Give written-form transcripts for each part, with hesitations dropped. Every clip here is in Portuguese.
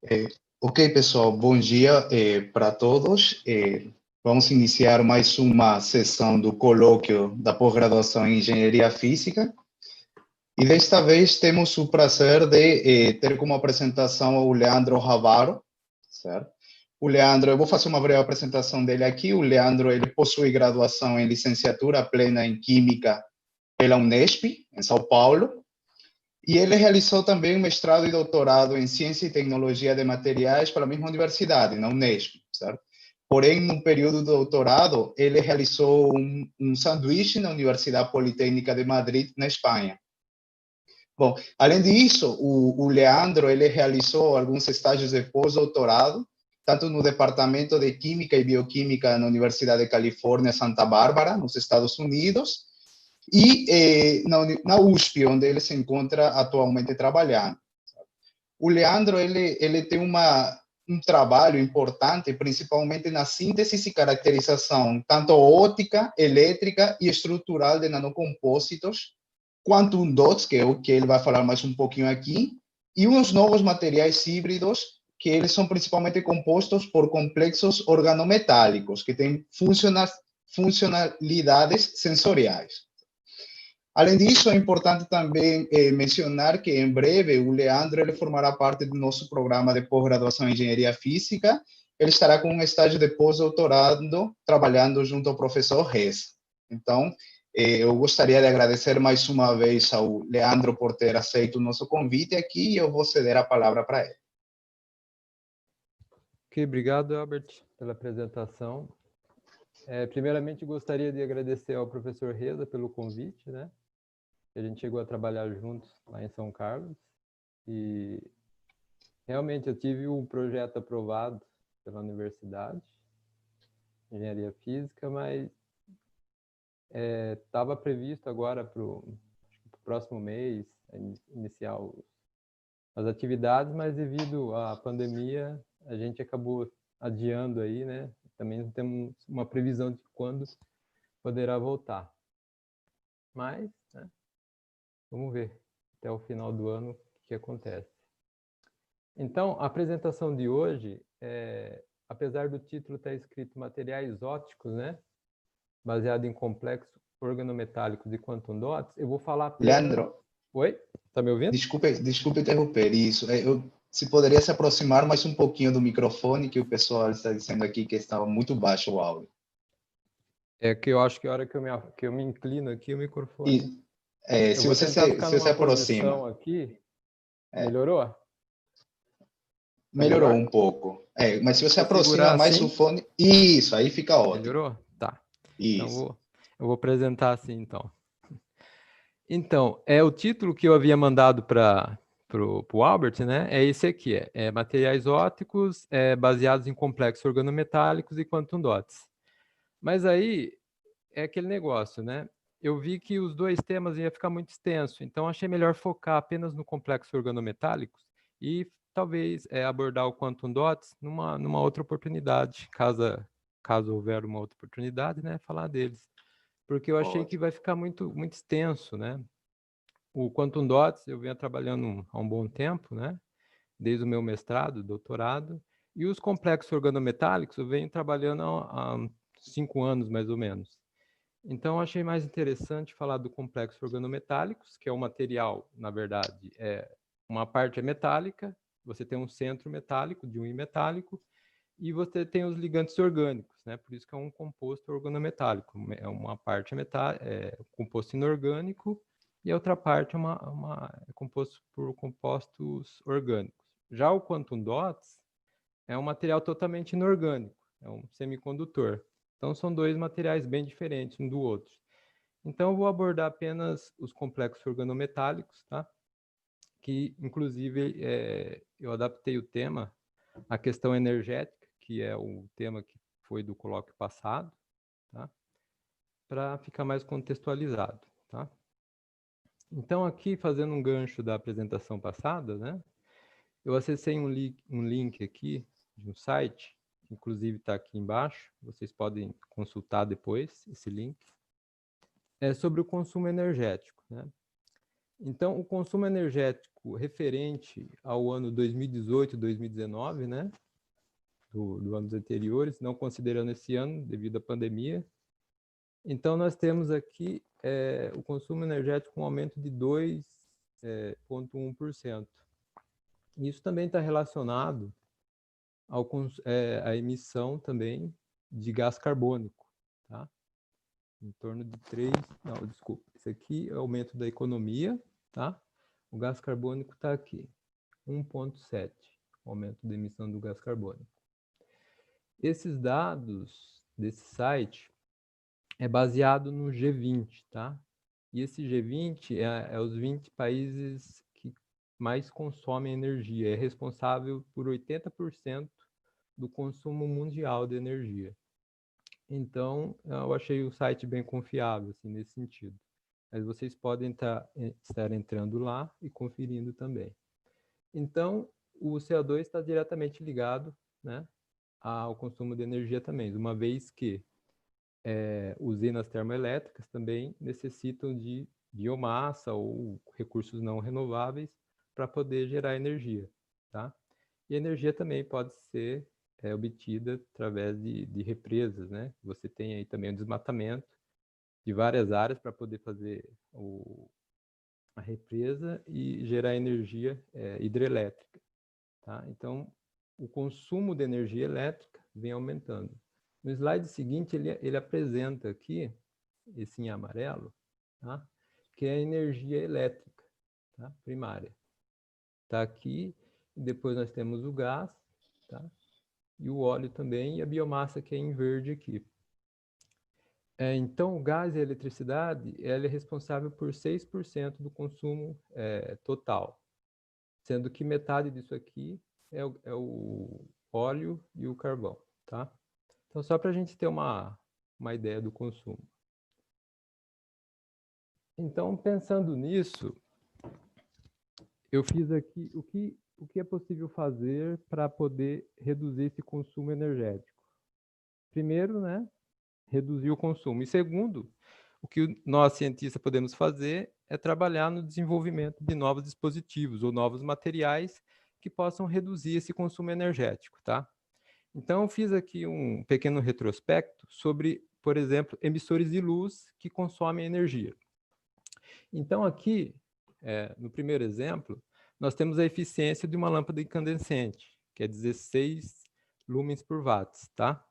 É, ok, pessoal, bom dia para todos. Vamos iniciar mais uma sessão do colóquio da pós-graduação em Engenharia Física. E desta vez temos o prazer de ter como apresentação o Leandro Ravaro, certo? O Leandro, eu vou fazer uma breve apresentação dele aqui. O Leandro, ele possui graduação em licenciatura plena em Química pela Unesp, em São Paulo. E ele realizou também um mestrado e doutorado em Ciência e Tecnologia de Materiais pela mesma universidade, na Unesp, certo? Porém, no período do doutorado, ele realizou um sanduíche na Universidade Politécnica de Madrid, na Espanha. Bom, além disso, o Leandro, ele realizou alguns estágios de pós-doutorado, tanto no Departamento de Química e Bioquímica na Universidade de Califórnia, Santa Bárbara, nos Estados Unidos, e na USP, onde ele se encontra atualmente trabalhando. O Leandro, ele tem um trabalho importante, principalmente na síntese e caracterização, tanto óptica, elétrica e estrutural de nanocompósitos, quantum dots, que é o que ele vai falar mais um pouquinho aqui, e uns novos materiais híbridos, que eles são principalmente compostos por complexos organometálicos, que têm funcionalidades sensoriais. Além disso, é importante também mencionar que, em breve, o Leandro ele formará parte do nosso programa de pós-graduação em Engenharia Física. Ele estará com um estágio de pós-doutorado, trabalhando junto ao professor Rez. Então, eu gostaria de agradecer mais uma vez ao Leandro por ter aceito o nosso convite aqui, e eu vou ceder a palavra para ele. Ok, obrigado, Albert, pela apresentação. Primeiramente, gostaria de agradecer ao professor Reza pelo convite, né? A gente chegou a trabalhar juntos lá em São Carlos e realmente eu tive um projeto aprovado pela universidade, Engenharia Física, mas estava previsto agora para o próximo mês iniciar as atividades, mas devido à pandemia a gente acabou adiando aí, né? Também não temos uma previsão de quando poderá voltar. Mas, né, vamos ver até o final do ano o que acontece. Então, a apresentação de hoje, apesar do título estar escrito materiais ópticos, né, baseado em complexos organometálicos e quantum dots, eu vou falar apenas... Leandro. Oi? Está me ouvindo? Desculpe interromper isso. Se poderia se aproximar mais um pouquinho do microfone, que o pessoal está dizendo aqui que estava muito baixo o áudio. É que eu acho que a hora que eu me inclino aqui, o microfone... Se você se aproxima. Aqui, melhorou? Melhorou um pouco. Mas se você aproxima mais assim, o fone... Isso, aí fica ótimo. Melhorou? Tá. Isso. Então, eu vou apresentar assim, então. Então, o título que eu havia mandado para o Albert, né? É esse aqui, materiais ópticos baseados em complexos organometálicos e quantum dots. Mas aí, é aquele negócio, né? Eu vi que os dois temas iam ficar muito extenso, então achei melhor focar apenas no complexo organometálicos e talvez abordar o quantum dots numa outra oportunidade, caso houver uma outra oportunidade, né? Falar deles. Porque eu achei que vai ficar muito extenso, né? O quantum dots eu venho trabalhando há um bom tempo, né? Desde o meu mestrado, doutorado, e os complexos organometálicos eu venho trabalhando há 5 anos, mais ou menos. Então, eu achei mais interessante falar do complexo organometálicos, que é um material, na verdade, uma parte é metálica, você tem um centro metálico, de um íon metálico, e você tem os ligantes orgânicos, né? Por isso que é um composto organometálico. Uma parte é composto inorgânico e a outra parte é composto por compostos orgânicos. Já o quantum dots é um material totalmente inorgânico, é um semicondutor. Então, são dois materiais bem diferentes um do outro. Então, eu vou abordar apenas os complexos organometálicos, tá? Que, inclusive, eu adaptei o tema à questão energética, que é o tema que foi do colóquio passado, tá? Para ficar mais contextualizado, tá? Então, aqui, fazendo um gancho da apresentação passada, né? Eu acessei um link aqui de um site, inclusive está aqui embaixo, vocês podem consultar depois esse link, sobre o consumo energético, né? Então, o consumo energético gráfico referente ao ano 2018, 2019, né? Do anos anteriores, não considerando esse ano, devido à pandemia. Então, nós temos aqui o consumo energético com um aumento de 2,1%. Isso também está relacionado à emissão também de gás carbônico, tá? Em torno de 3... Não, desculpa. Esse aqui é o aumento da economia, tá? O gás carbônico está aqui, 1,7%, o aumento da emissão do gás carbônico. Esses dados desse site é baseado no G20, tá? E esse G20 é os 20 países que mais consomem energia, é responsável por 80% do consumo mundial de energia. Então, eu achei o site bem confiável, assim, nesse sentido. Mas vocês podem estar entrando lá e conferindo também. Então, o CO2 está diretamente ligado, né, ao consumo de energia também, uma vez que usinas termoelétricas também necessitam de biomassa ou recursos não renováveis para poder gerar energia, tá? E a energia também pode ser obtida através de represas, né? Você tem aí também o desmatamento de várias áreas para poder fazer a represa e gerar energia hidrelétrica, tá? Então, o consumo de energia elétrica vem aumentando. No slide seguinte, ele apresenta aqui, esse em amarelo, tá? Que é a energia elétrica, tá? Primária. Está aqui, e depois nós temos o gás, tá? E o óleo também, e a biomassa que é em verde aqui. Então, o gás e a eletricidade, ela é responsável por 6% do consumo total, sendo que metade disso aqui é o óleo e o carvão, tá? Então, só para a gente ter uma ideia do consumo. Então, pensando nisso, eu fiz aqui o que é possível fazer para poder reduzir esse consumo energético. Primeiro, né, reduzir o consumo. E segundo, o que nós, cientistas, podemos fazer é trabalhar no desenvolvimento de novos dispositivos ou novos materiais que possam reduzir esse consumo energético, tá? Então, eu fiz aqui um pequeno retrospecto sobre, por exemplo, emissores de luz que consomem energia. Então, aqui, no primeiro exemplo, nós temos a eficiência de uma lâmpada incandescente, que é 16 lumens por watts, tá?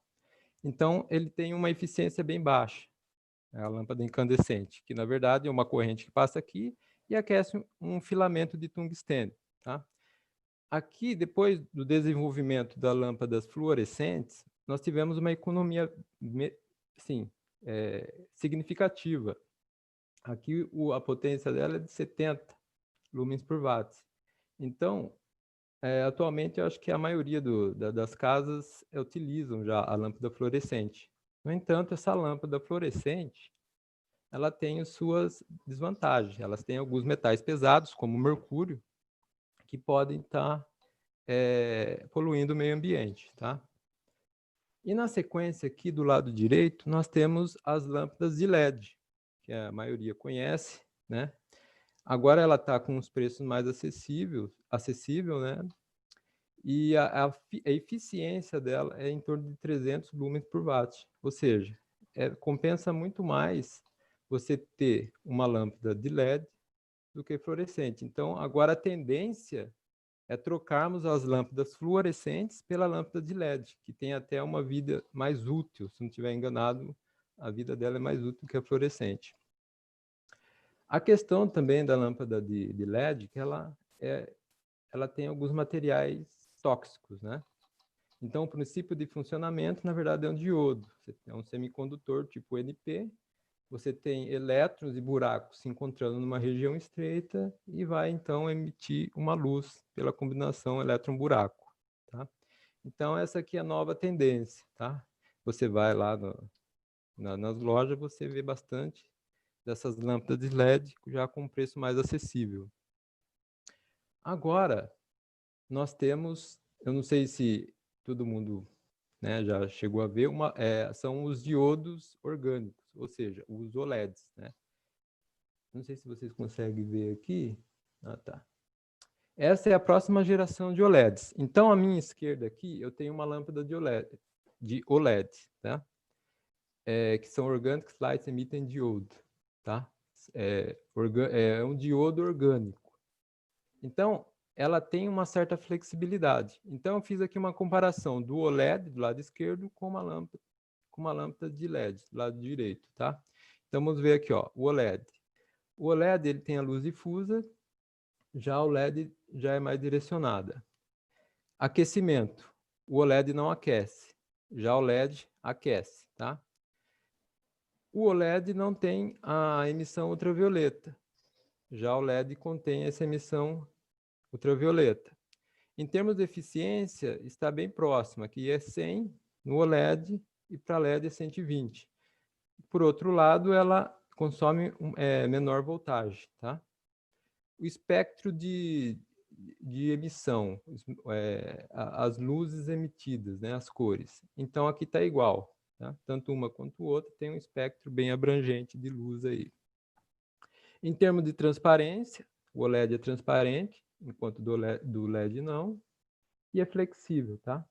Então, ele tem uma eficiência bem baixa, a lâmpada incandescente, que, na verdade, é uma corrente que passa aqui e aquece um filamento de tungstênio, tá? Aqui, depois do desenvolvimento das lâmpadas fluorescentes, nós tivemos uma economia, sim, significativa. Aqui, a potência dela é de 70 lumens por watt. Então, atualmente, eu acho que a maioria das casas utilizam já a lâmpada fluorescente. No entanto, essa lâmpada fluorescente, ela tem as suas desvantagens. Elas têm alguns metais pesados, como o mercúrio, que podem estar poluindo o meio ambiente, tá? E na sequência aqui do lado direito, nós temos as lâmpadas de LED, que a maioria conhece, né? Agora ela está com os preços mais acessível, né? E a eficiência dela é em torno de 300 lumens por watt, ou seja, compensa muito mais você ter uma lâmpada de LED do que fluorescente. Então, agora a tendência é trocarmos as lâmpadas fluorescentes pela lâmpada de LED, que tem até uma vida mais útil. Se não estiver enganado, a vida dela é mais útil que a fluorescente. A questão também da lâmpada de LED, que ela tem alguns materiais tóxicos, né? Então, o princípio de funcionamento, na verdade, é um diodo. Você tem um semicondutor tipo NP, você tem elétrons e buracos se encontrando numa região estreita e vai, então, emitir uma luz pela combinação elétron-buraco, tá? Então, essa aqui é a nova tendência, tá? Você vai lá nas lojas, você vê bastante dessas lâmpadas de LED já com preço mais acessível. Agora, nós temos, eu não sei se todo mundo, né, já chegou a ver, são os diodos orgânicos, ou seja, os OLEDs, né? Não sei se vocês conseguem ver aqui. Ah, tá. Essa é a próxima geração de OLEDs. Então, à minha esquerda aqui, eu tenho uma lâmpada de OLED, tá? Que são Organic Light Emitting Diode, tá? É um diodo orgânico. Então, ela tem uma certa flexibilidade. Então, eu fiz aqui uma comparação do OLED do lado esquerdo com uma lâmpada de LED do lado direito, tá? Então, vamos ver aqui, ó, o OLED. O OLED ele tem a luz difusa, já o LED já é mais direcionada. Aquecimento. O OLED não aquece, já o LED aquece, tá? O OLED não tem a emissão ultravioleta, já o LED contém essa emissão ultravioleta. Em termos de eficiência, está bem próximo. Aqui é 100 no OLED e para LED é 120. Por outro lado, ela consome menor voltagem, tá? O espectro de emissão, as luzes emitidas, né, as cores. Então, aqui está igual. Tá? Tanto uma quanto o outro tem um espectro bem abrangente de luz aí. Em termos de transparência, o OLED é transparente, enquanto do LED não, e é flexível, tá?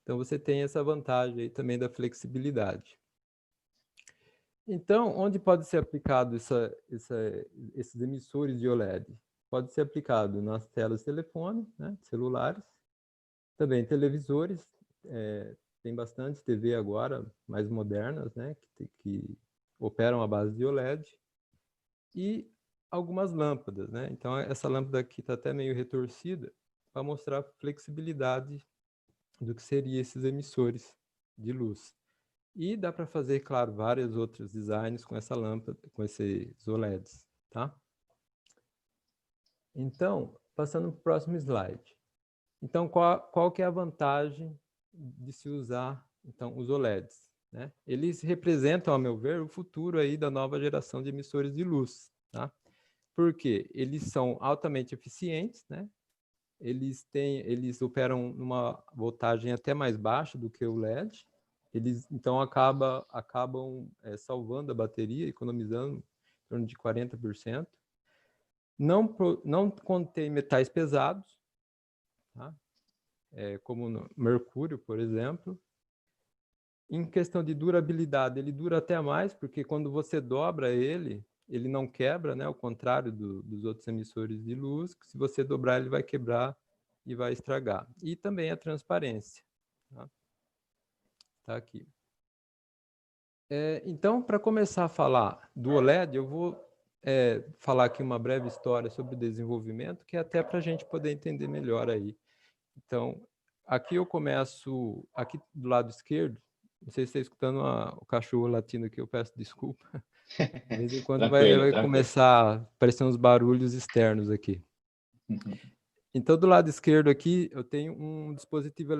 Então, você tem essa vantagem aí também da flexibilidade. Então, onde pode ser aplicado esses emissores de OLED? Pode ser aplicado nas telas de telefone, né, celulares, também televisores, tem bastante TV agora, mais modernas, né, que operam à base de OLED, e algumas lâmpadas, né? Então, essa lâmpada aqui está até meio retorcida para mostrar a flexibilidade do que seriam esses emissores de luz. E dá para fazer, claro, vários outros designs com essa lâmpada, com esses OLEDs, tá? Então, passando para o próximo slide. Então, qual que é a vantagem de se usar, então, os OLEDs? Né? Eles representam, ao meu ver, o futuro aí da nova geração de emissores de luz, tá? Porque eles são altamente eficientes, né? Eles operam numa voltagem até mais baixa do que o LED. Eles, então, acabam salvando a bateria, economizando em torno de 40%. Não contém metais pesados, tá? Como no mercúrio, por exemplo. Em questão de durabilidade, ele dura até mais, porque quando você dobra ele não quebra, né? Ao contrário dos outros emissores de luz, que se você dobrar, ele vai quebrar e vai estragar. E também a transparência. Tá, tá aqui. Então, para começar a falar do OLED, eu vou falar aqui uma breve história sobre o desenvolvimento, que é até para a gente poder entender melhor aí. Então, aqui eu começo, aqui do lado esquerdo, não sei se está escutando o cachorro latindo aqui, eu peço desculpa. De vez em quando vai começar a aparecer uns barulhos externos aqui. Então, do lado esquerdo aqui, eu tenho um dispositivo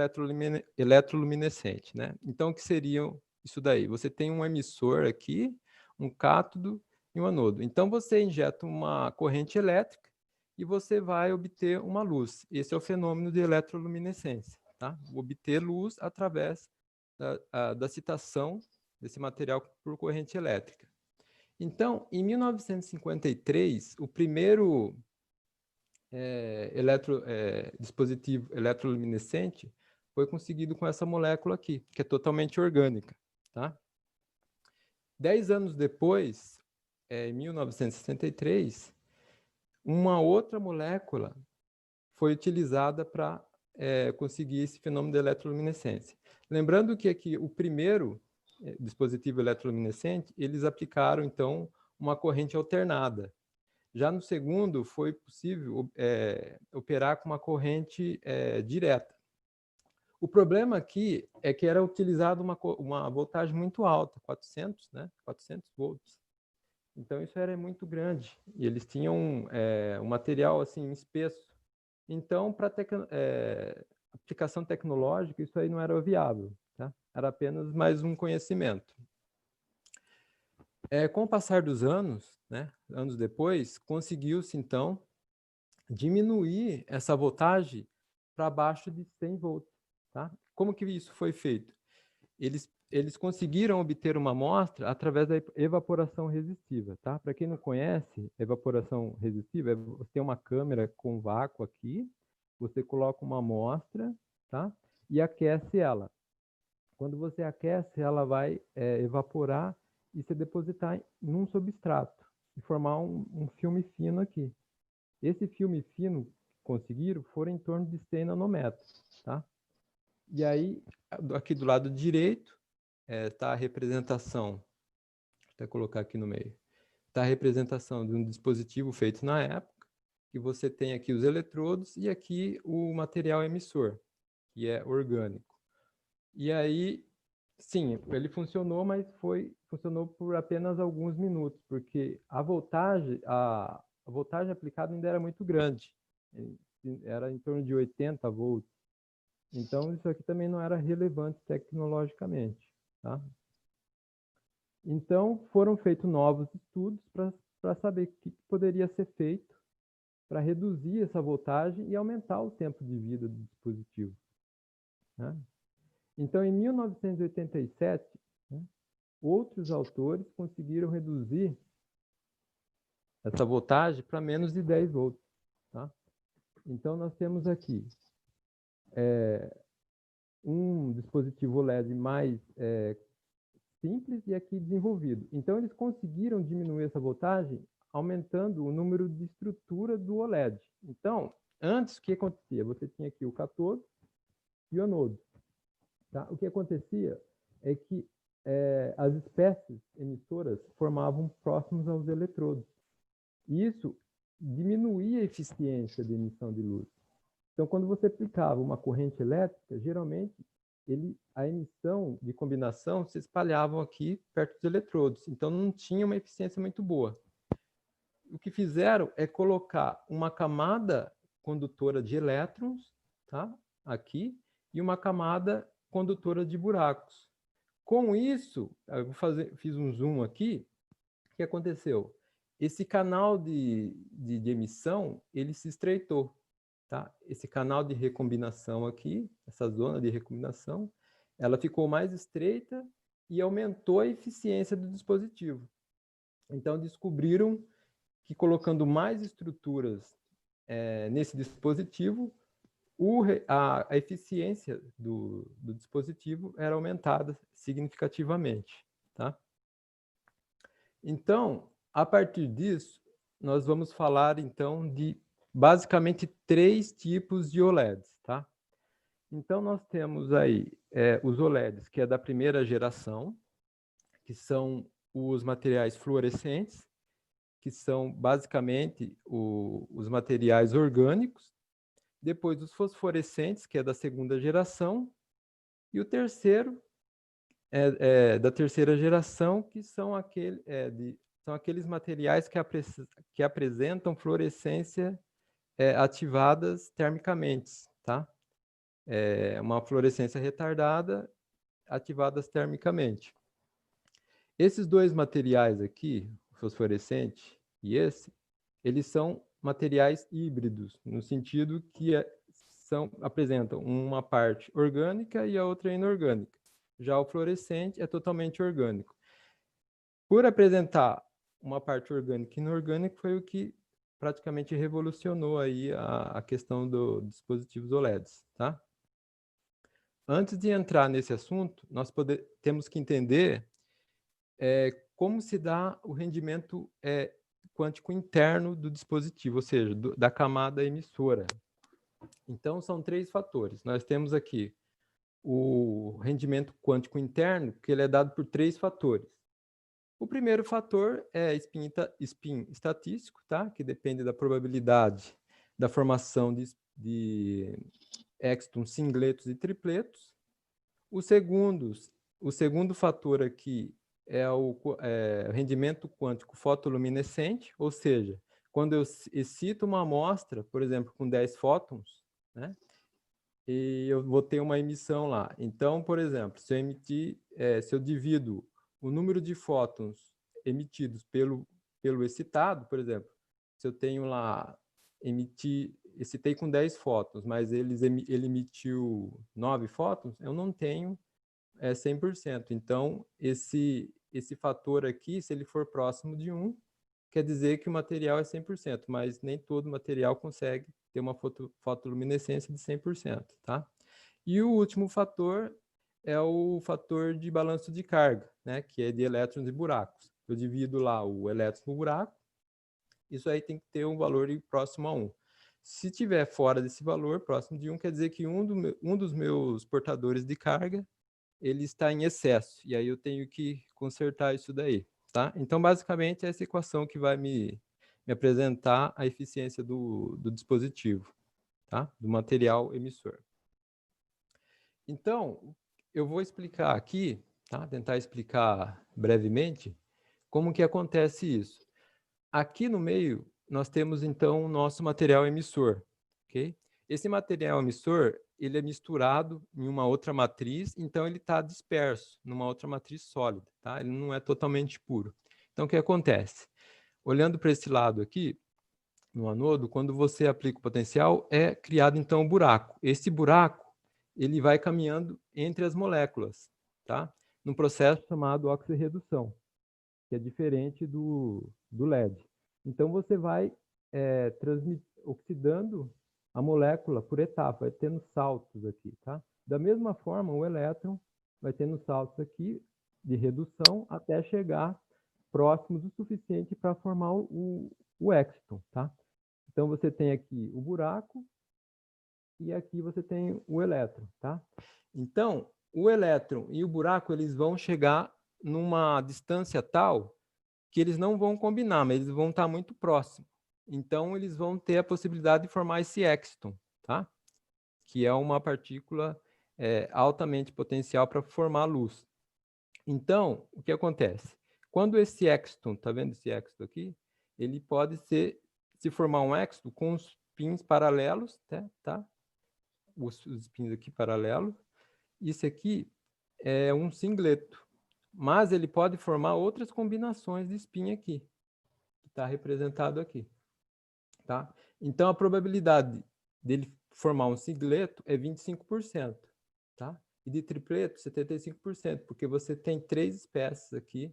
eletroluminescente, né? Então, o que seria isso daí? Você tem um emissor aqui, um cátodo e um anodo. Então, você injeta uma corrente elétrica e você vai obter uma luz. Esse é o fenômeno de eletroluminescência, tá? Obter luz através da excitação desse material por corrente elétrica. Então, em 1953, o primeiro dispositivo eletroluminescente foi conseguido com essa molécula aqui, que é totalmente orgânica, tá? 10 anos depois, em 1963, uma outra molécula foi utilizada para conseguir esse fenômeno de eletroluminescência. Lembrando que aqui o primeiro dispositivo eletroluminescente, eles aplicaram, então, uma corrente alternada. Já no segundo, foi possível operar com uma corrente direta. O problema aqui é que era utilizada uma voltagem muito alta, 400, né? 400 volts. Então, isso era muito grande. E eles tinham um material assim espesso. Então, para aplicação tecnológica, isso aí não era viável. Tá? Era apenas mais um conhecimento. Com o passar dos anos, né, anos depois, conseguiu-se, então, diminuir essa voltagem para abaixo de 100 volts. Tá? Como que isso foi feito? Eles eles conseguiram obter uma amostra através da evaporação resistiva, tá? Para quem não conhece, evaporação resistiva, você tem uma câmera com vácuo aqui, você coloca uma amostra, tá? E aquece ela. Quando você aquece, ela vai evaporar e se depositar num substrato e formar um filme fino aqui. Esse filme fino que conseguiram foram em torno de 100 nanômetros, tá? E aí, aqui do lado direito, está a representação, vou até colocar aqui no meio, está a representação de um dispositivo feito na época, que você tem aqui os eletrodos e aqui o material emissor, que é orgânico. E aí, sim, ele funcionou, mas funcionou por apenas alguns minutos, porque a voltagem aplicada ainda era muito grande, era em torno de 80 volts. Então, isso aqui também não era relevante tecnologicamente, tá? Então, foram feitos novos estudos para saber o que poderia ser feito para reduzir essa voltagem e aumentar o tempo de vida do dispositivo, né? Então, em 1987, né, outros autores conseguiram reduzir essa voltagem para menos de 10 volts, tá? Então, nós temos aqui um dispositivo LED mais simples e aqui desenvolvido. Então, eles conseguiram diminuir essa voltagem aumentando o número de estrutura do OLED. Então, antes, o que acontecia? Você tinha aqui o cátodo e o anodo. Tá? O que acontecia é que as espécies emissoras formavam próximos aos eletrodos. E isso diminuía a eficiência de emissão de luz. Então, quando você aplicava uma corrente elétrica, geralmente a emissão de combinação se espalhava aqui perto dos eletrodos. Então, não tinha uma eficiência muito boa. O que fizeram é colocar uma camada condutora de elétrons, tá? Aqui, e uma camada condutora de buracos. Com isso, eu fiz um zoom aqui, o que aconteceu? Esse canal de emissão, ele se estreitou. Tá? Esse canal de recombinação aqui, essa zona de recombinação, ela ficou mais estreita e aumentou a eficiência do dispositivo. Então, descobriram que colocando mais estruturas nesse dispositivo, a eficiência do dispositivo era aumentada significativamente. Tá? Então, a partir disso, nós vamos falar, então, de basicamente 3 tipos de OLEDs, tá? Então, nós temos aí os OLEDs, que é da primeira geração, que são os materiais fluorescentes, que são basicamente os materiais orgânicos. Depois, os fosforescentes, que é da segunda geração. E o terceiro da terceira geração, que são aqueles materiais que apresentam fluorescência ativadas termicamente, tá? Uma fluorescência retardada ativadas termicamente. Esses dois materiais aqui, o fosforescente e esse, eles são materiais híbridos, no sentido que apresentam uma parte orgânica e a outra inorgânica. Já o fluorescente é totalmente orgânico. Por apresentar uma parte orgânica e inorgânica, foi o que praticamente revolucionou aí a questão dos dispositivos OLEDs, tá? Antes de entrar nesse assunto, nós temos que entender como se dá o rendimento quântico interno do dispositivo, ou seja, da camada emissora. Então, são 3 fatores. Nós temos aqui o rendimento quântico interno, que ele é dado por 3 fatores. O primeiro fator é spin estatístico, tá? Que depende da probabilidade da formação de éxtons singletos e tripletos. O segundo fator aqui é o rendimento quântico fotoluminescente, ou seja, quando eu excito uma amostra, por exemplo, com 10 fótons, né? E eu vou ter uma emissão lá. Então, por exemplo, se eu divido o número de fótons emitidos pelo excitado, por exemplo, se eu tenho lá, excitei com 10 fótons, mas ele emitiu 9 fótons, eu não tenho é 100%. Então, esse fator aqui, se ele for próximo de 1, quer dizer que o material é 100%, mas nem todo material consegue ter uma fotoluminescência de 100%, tá? E o último fator é o fator de balanço de carga, né, que é de elétrons e buracos. Eu divido lá o elétron no buraco, isso aí tem que ter um valor próximo a 1. Se tiver fora desse valor, próximo de 1, quer dizer que um dos meus portadores de carga ele está em excesso, e aí eu tenho que consertar isso daí, tá? Então, basicamente, é essa equação que vai me apresentar a eficiência do dispositivo, tá? Do material emissor. Então, eu vou explicar aqui, tá? Tentar explicar brevemente como que acontece isso. Aqui no meio, nós temos, então, o nosso material emissor, ok? Esse material emissor, ele é misturado em uma outra matriz, então ele está disperso numa outra matriz sólida, tá? Ele não é totalmente puro. Então, o que acontece? Olhando para esse lado aqui, no anodo, quando você aplica o potencial, é criado, então, um buraco. Esse buraco, ele vai caminhando entre as moléculas, tá? Num processo chamado oxirredução, que é diferente do LED. Então, você vai oxidando a molécula por etapa, vai tendo saltos aqui, tá? Da mesma forma, o elétron vai tendo saltos aqui de redução até chegar próximos o suficiente para formar o exciton, tá? Então, você tem aqui o buraco e aqui você tem o elétron, tá? Então, o elétron e o buraco, eles vão chegar numa distância tal que eles não vão combinar, mas eles vão estar muito próximos. Então, eles vão ter a possibilidade de formar esse exciton, tá? Que é uma partícula altamente potencial para formar luz. Então, o que acontece? Quando esse exciton, tá vendo esse exciton aqui? Ele pode se formar um exciton com os spins paralelos, tá? Os spins aqui paralelos. Isso aqui é um singleto. Mas ele pode formar outras combinações de spin aqui, que está representado aqui. Tá? Então, a probabilidade dele formar um singleto é 25%. Tá? E de tripleto, 75%, porque você tem 3 espécies aqui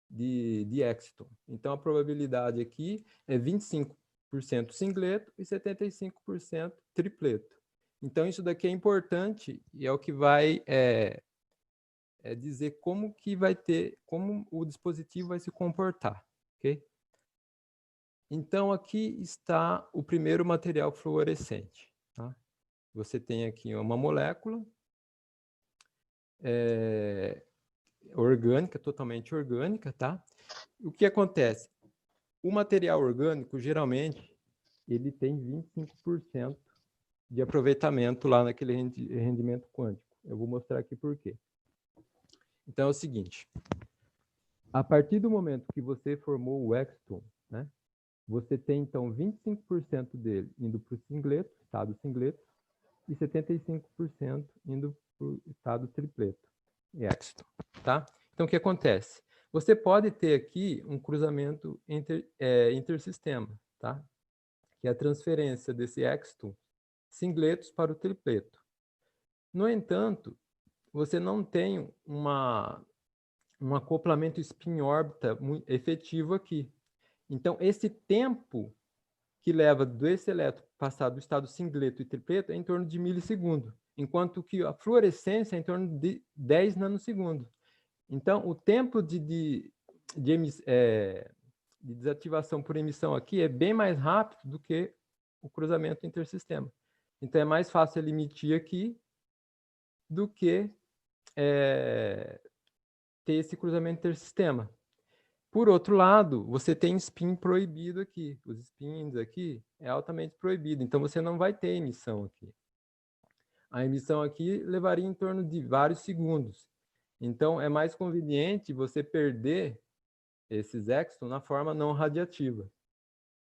de exciton. Então, a probabilidade aqui é 25% singleto e 75% tripleto. Então, isso daqui é importante e é o que vai dizer como que vai ter, como o dispositivo vai se comportar, ok? Então, aqui está o primeiro material fluorescente, tá? Você tem aqui uma molécula orgânica, totalmente orgânica, tá? O que acontece? O material orgânico, geralmente, ele tem 25% de aproveitamento lá naquele rendimento quântico. Eu vou mostrar aqui por quê. Então, é o seguinte. A partir do momento que você formou o exciton, né, você tem, então, 25% dele indo para o singleto, estado singleto, e 75% indo para o estado tripleto, exciton, tá? Então, o que acontece? Você pode ter aqui um cruzamento intersistema, tá? Que é a transferência desse exciton singletos para o tripleto. No entanto, você não tem um acoplamento spin-órbita efetivo aqui. Então, esse tempo que leva desse elétron passar do estado singleto e tripleto é em torno de milissegundo, enquanto que a fluorescência é em torno de 10 nanosegundos. Então, o tempo de desativação por emissão aqui é bem mais rápido do que o cruzamento intersistema. Então, é mais fácil ele emitir aqui do que ter esse cruzamento intersistema. Por outro lado, você tem spin proibido aqui. Os spins aqui é altamente proibido, então você não vai ter emissão aqui. A emissão aqui levaria em torno de vários segundos. Então, é mais conveniente você perder esses exciton na forma não radiativa,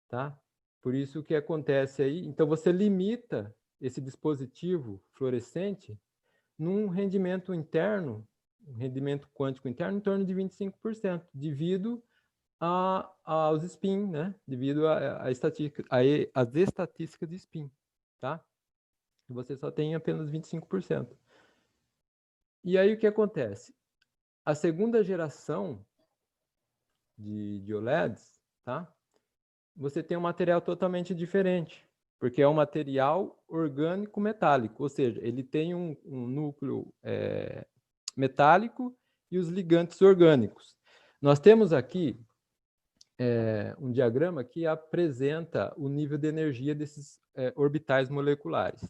tá? Por isso o que acontece aí, então você limita esse dispositivo fluorescente num rendimento interno, um rendimento quântico interno em torno de 25%, devido aos spin, né? Devido às estatísticas de spin, tá? Você só tem apenas 25%. E aí o que acontece? A segunda geração de OLEDs, tá? Você tem um material totalmente diferente, porque é um material orgânico metálico, ou seja, ele tem um núcleo metálico e os ligantes orgânicos. Nós temos aqui um diagrama que apresenta o nível de energia desses orbitais moleculares.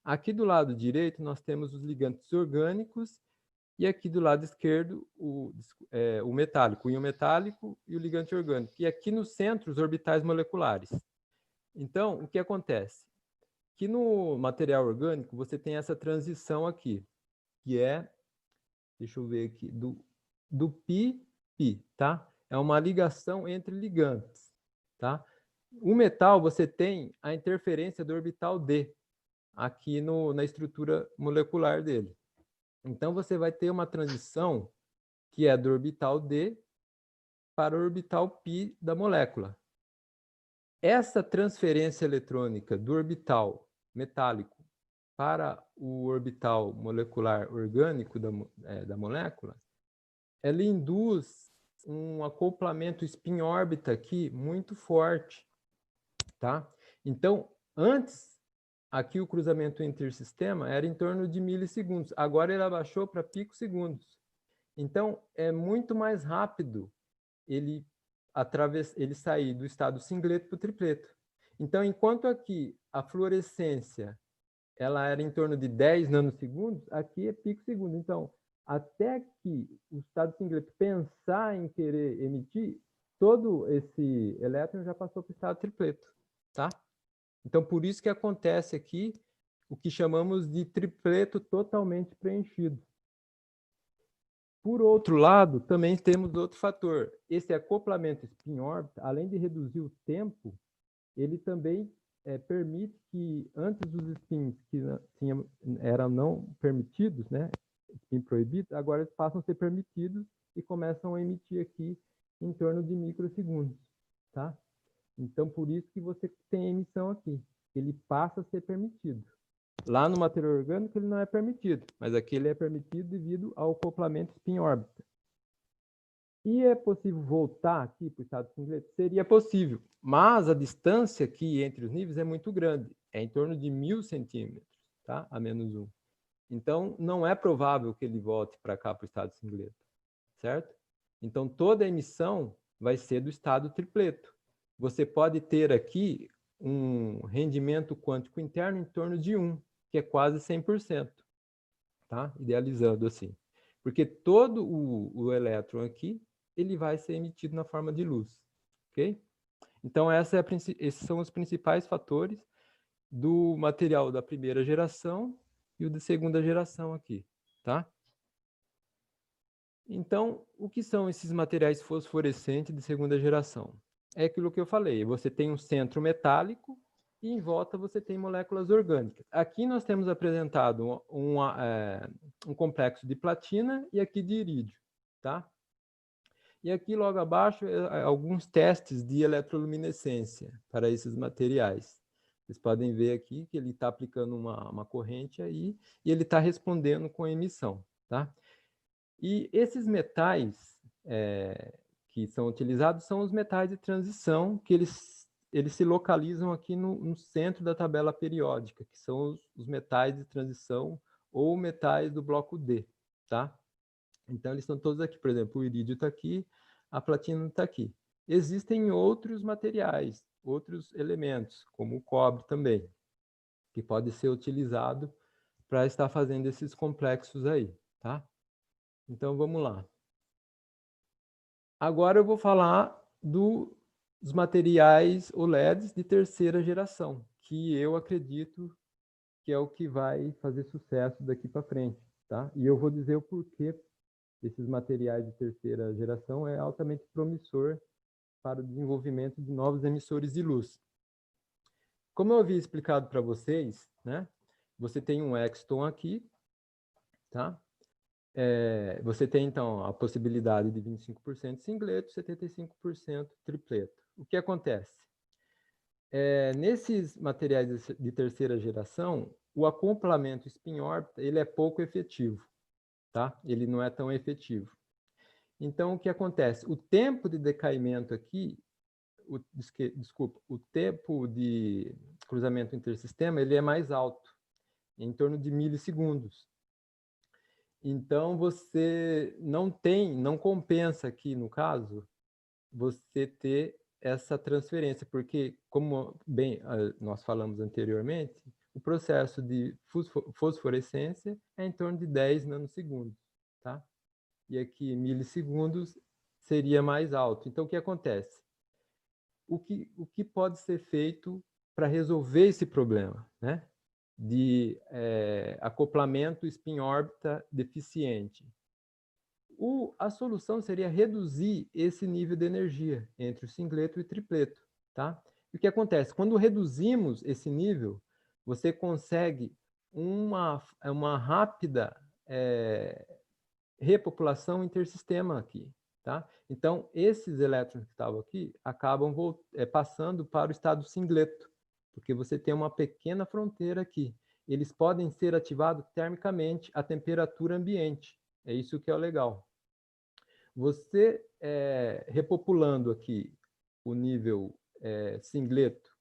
Aqui do lado direito, nós temos os ligantes orgânicos e aqui do lado esquerdo, o metálico, o íon metálico e o ligante orgânico. E aqui no centro, os orbitais moleculares. Então, o que acontece? Que no material orgânico, você tem essa transição aqui, que é, deixa eu ver aqui, do pi-pi, tá? É uma ligação entre ligantes, tá? O metal, você tem a interferência do orbital D, aqui na estrutura molecular dele. Então, você vai ter uma transição que é do orbital D para o orbital π da molécula. Essa transferência eletrônica do orbital metálico para o orbital molecular orgânico da molécula, ela induz um acoplamento spin-órbita aqui muito forte, tá? Então, antes, aqui o cruzamento intersistema era em torno de milissegundos. Agora ele abaixou para picosegundos. Então, é muito mais rápido ele sair do estado singleto para o tripleto. Então, enquanto aqui a fluorescência ela era em torno de 10 nanosegundos, aqui é picosegundo. Então, até que o estado singleto pensar em querer emitir, todo esse elétron já passou para o estado tripleto, tá? Então, por isso que acontece aqui o que chamamos de tripleto totalmente preenchido. Por outro lado, também temos outro fator. Esse acoplamento spin-órbita, além de reduzir o tempo, ele também permite que, antes os spins que eram não permitidos, né, spin proibidos, agora eles passam a ser permitidos e começam a emitir aqui em torno de microsegundos, tá? Então, por isso que você tem a emissão aqui. Ele passa a ser permitido. Lá no material orgânico ele não é permitido, mas aqui ele é permitido devido ao acoplamento spin-órbita. E é possível voltar aqui para o estado singleto? Seria possível, mas a distância aqui entre os níveis é muito grande, é em torno de 1000 centímetros, tá? A menos 1. Então, não é provável que ele volte para cá, para o estado singleto, certo? Então, toda a emissão vai ser do estado tripleto. Você pode ter aqui um rendimento quântico interno em torno de 1, que é quase 100%, tá? Idealizando assim. Porque todo o elétron aqui, ele vai ser emitido na forma de luz, ok? Então, esses são os principais fatores do material da primeira geração e o de segunda geração aqui, tá? Então, o que são esses materiais fosforescentes de segunda geração? É aquilo que eu falei, você tem um centro metálico e em volta você tem moléculas orgânicas. Aqui nós temos apresentado um complexo de platina e aqui de irídio, tá? E aqui logo abaixo, alguns testes de eletroluminescência para esses materiais. Vocês podem ver aqui que ele está aplicando uma corrente aí e ele está respondendo com emissão, tá? E esses metais que são utilizados são os metais de transição, que eles se localizam aqui no centro da tabela periódica, que são os metais de transição ou metais do bloco D, tá? Então, eles estão todos aqui. Por exemplo, o irídio está aqui, a platina está aqui. Existem outros materiais, outros elementos, como o cobre também, que pode ser utilizado para estar fazendo esses complexos aí, tá? Então, vamos lá. Agora eu vou falar dos materiais OLEDs de terceira geração, que eu acredito que é o que vai fazer sucesso daqui para frente, tá? E eu vou dizer o porquê desses materiais de terceira geração é altamente promissor para o desenvolvimento de novos emissores de luz. Como eu havia explicado para vocês, né? Você tem um Exton aqui, tá? Você tem, então, a possibilidade de 25% singleto, 75% tripleto. O que acontece? Nesses materiais de terceira geração, o acoplamento spin-órbita ele é pouco efetivo, tá? Ele não é tão efetivo. Então, o que acontece? O tempo de decaimento aqui, desculpa, o tempo de cruzamento intersistema, ele é mais alto, em torno de milissegundos. Então, você não compensa aqui, no caso, você ter essa transferência, porque, como bem nós falamos anteriormente, o processo de fosforescência é em torno de 10 nanosegundos, tá? E aqui, milissegundos, seria mais alto. Então, o que acontece? O que pode ser feito para resolver esse problema, né? De acoplamento spin-órbita deficiente? A solução seria reduzir esse nível de energia entre o singleto e o tripleto, tá? E o que acontece? Quando reduzimos esse nível, você consegue uma rápida repopulação intersistema aqui, tá? Então, esses elétrons que estavam aqui acabam passando para o estado singleto, porque você tem uma pequena fronteira aqui. Eles podem ser ativados termicamente à temperatura ambiente. É isso que é o legal. Você repopulando aqui o nível singleto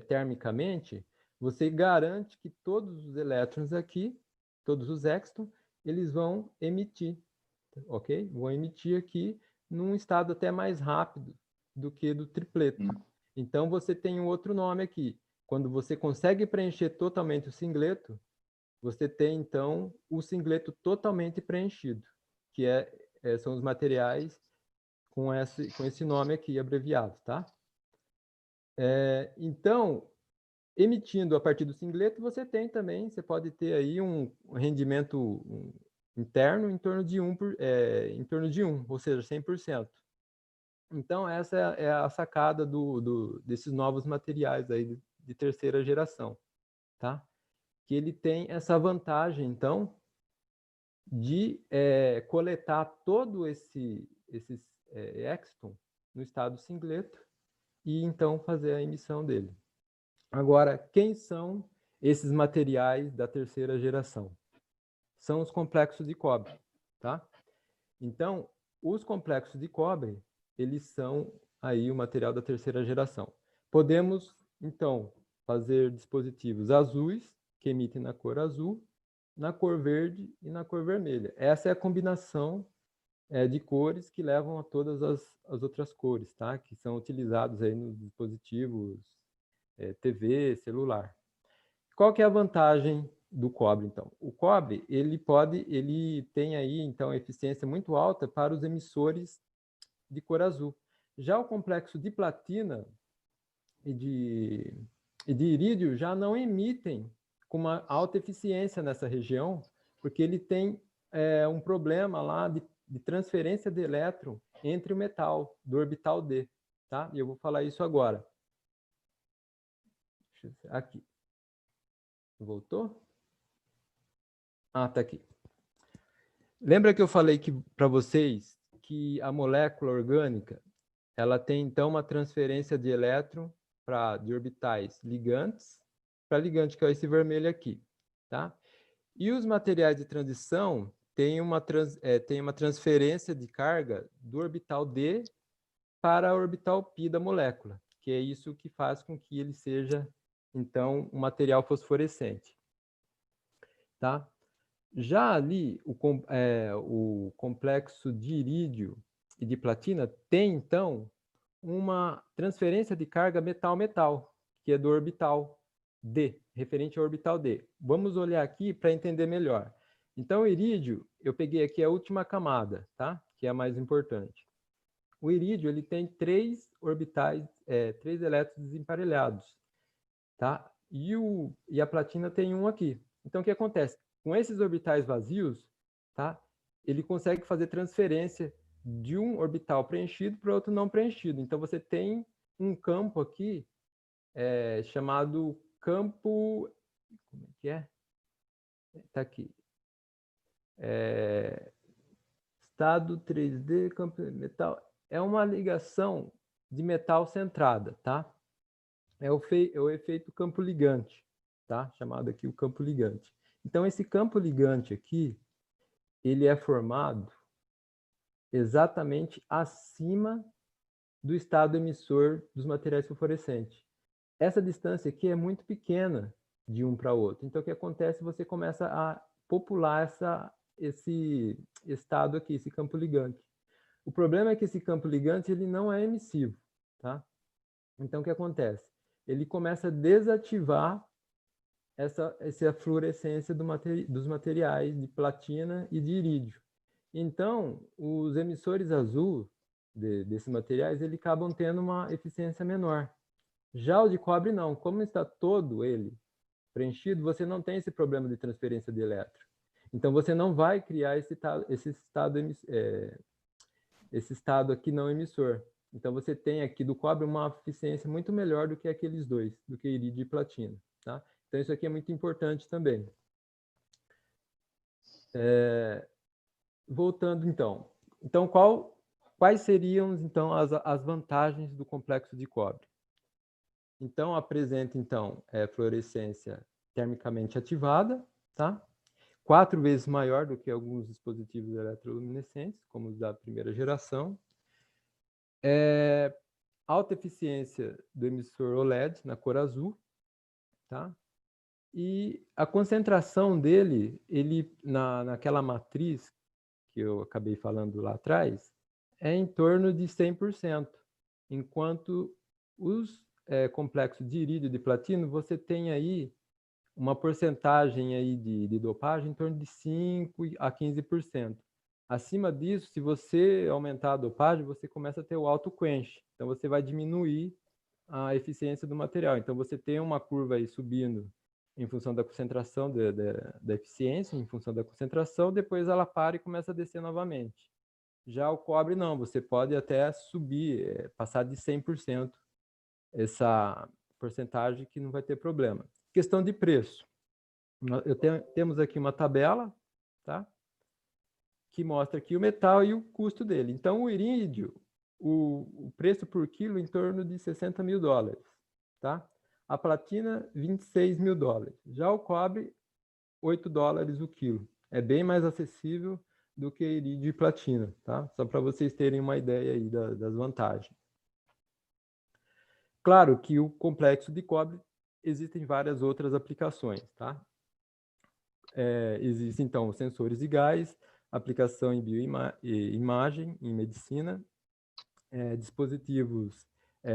termicamente, você garante que todos os elétrons aqui, todos os extons, eles vão emitir, ok? Vão emitir aqui num estado até mais rápido do que do tripleto. Então, você tem um outro nome aqui. Quando você consegue preencher totalmente o singleto, você tem, então, o singleto totalmente preenchido, que são os materiais com esse nome aqui abreviado, tá? Então, emitindo a partir do singleto, você pode ter aí um rendimento interno em torno de 1, ou seja, 100%. Então, essa é a sacada desses novos materiais aí de terceira geração, tá? Que ele tem essa vantagem, então, de coletar todo esses extons no estado singleto e, então, fazer a emissão dele. Agora, quem são esses materiais da terceira geração? São os complexos de cobre, tá? Então, os complexos de cobre, eles são aí o material da terceira geração. Podemos, então, fazer dispositivos azuis, que emitem na cor azul, na cor verde e na cor vermelha. Essa é a combinação de cores que levam a todas as outras cores, tá? Que são utilizados aí nos dispositivos TV, celular. Qual que é a vantagem do cobre, então? O cobre, ele tem aí, então, eficiência muito alta para os emissores de cor azul. Já o complexo de platina e de irídio já não emitem com uma alta eficiência nessa região, porque ele tem um problema lá de transferência de elétron entre o metal, do orbital D, tá? E eu vou falar isso agora. Aqui. Voltou? Ah, tá aqui. Lembra que eu falei para vocês que a molécula orgânica ela tem, então, uma transferência de elétron de orbitais ligantes para ligante, que é esse vermelho aqui, tá? E os materiais de transição têm uma transferência de carga do orbital D para a orbital π da molécula, que é isso que faz com que ele seja, então, um material fosforescente, tá? Já ali, o complexo de irídio e de platina tem, então, uma transferência de carga metal-metal, que é do orbital D, referente ao orbital D. Vamos olhar aqui para entender melhor. Então, o irídio, eu peguei aqui a última camada, tá? Que é a mais importante. O irídio, ele tem 3 orbitais, 3 elétrons desemparelhados, tá? E a platina tem um aqui. Então, o que acontece? Com esses orbitais vazios, tá? Ele consegue fazer transferência de um orbital preenchido para outro não preenchido. Então, você tem um campo aqui chamado campo... Como é que é? Está aqui. Estado 3D, campo metal. É uma ligação de metal centrada, tá? É o efeito campo ligante, tá? Chamado aqui o campo ligante. Então, esse campo ligante aqui, ele é formado exatamente acima do estado emissor dos materiais fluorescentes. Essa distância aqui é muito pequena de um para outro. Então, o que acontece? Você começa a popular esse estado aqui, esse campo ligante. O problema é que esse campo ligante ele não é emissivo, tá? Então, o que acontece? Ele começa a desativar essa fluorescência dos materiais de platina e de irídio. Então, os emissores azul desses materiais, eles acabam tendo uma eficiência menor. Já o de cobre, não. Como está todo ele preenchido, você não tem esse problema de transferência de elétron. Então, você não vai criar esse estado aqui não emissor. Então, você tem aqui do cobre uma eficiência muito melhor do que aqueles dois, do que irídio e platina. Tá? Então, isso aqui é muito importante também. Voltando, então. Então, quais seriam, então, as vantagens do complexo de cobre? Então, apresenta, então, fluorescência termicamente ativada, tá? 4 vezes maior do que alguns dispositivos eletroluminescentes, como os da primeira geração. Alta eficiência do emissor OLED na cor azul, tá? E a concentração dele, naquela matriz que eu acabei falando lá atrás, é em torno de 100%, enquanto os complexos de irídio e de platino, você tem aí uma porcentagem aí de dopagem em torno de 5% a 15%. Acima disso, se você aumentar a dopagem, você começa a ter o auto quench. Então, você vai diminuir a eficiência do material. Então, você tem uma curva aí subindo em função da concentração, da eficiência, em função da concentração, depois ela para e começa a descer novamente. Já o cobre, não. Você pode até subir, passar de 100% essa porcentagem que não vai ter problema. Questão de preço. Temos aqui uma tabela, tá? Que mostra aqui o metal e o custo dele. Então, o irídio, o preço por quilo em torno de $60 mil, tá? A platina, $26 mil. Já o cobre, $8 o quilo. É bem mais acessível do que irídio e platina, tá? Só para vocês terem uma ideia aí das vantagens. Claro que o complexo de cobre existem várias outras aplicações, tá? Existem, então, sensores de gás, aplicação em bioimagem, em medicina, dispositivos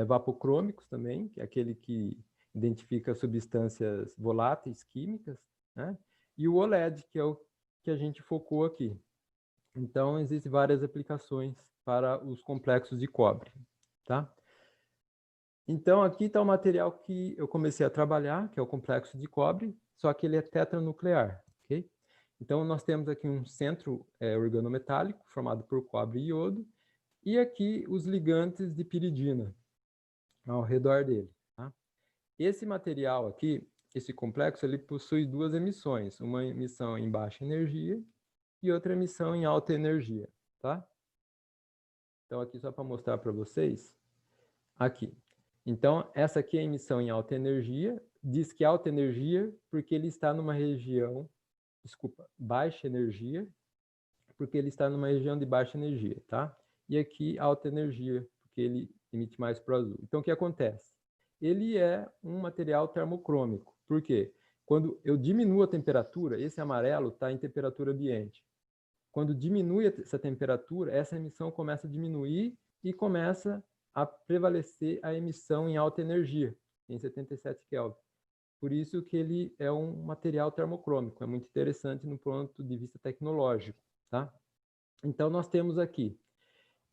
vapocrômicos também, que é aquele que identifica substâncias voláteis químicas, né? E o OLED, que é o que a gente focou aqui. Então, existem várias aplicações para os complexos de cobre, tá? Então, aqui está o material que eu comecei a trabalhar, que é o complexo de cobre, só que ele é tetranuclear, ok? Então, nós temos aqui um centro organometálico, formado por cobre e iodo, e aqui os ligantes de piridina ao redor dele, tá? Esse material aqui, esse complexo, ele possui duas emissões, uma emissão em baixa energia e outra emissão em alta energia, tá? Então, aqui só para mostrar para vocês, aqui. Então, essa aqui é a emissão em alta energia, diz que alta energia porque ele está numa região, baixa energia, porque ele está numa região de baixa energia, tá? E aqui alta energia, porque ele emite mais para o azul. Então, o que acontece? Ele é um material termocrômico. Por quê? Quando eu diminuo a temperatura, esse amarelo está em temperatura ambiente. Quando diminui essa temperatura, essa emissão começa a diminuir e começa a prevalecer a emissão em alta energia, em 77 Kelvin. Por isso que ele é um material termocrômico, é muito interessante no ponto de vista tecnológico, tá? Então, nós temos aqui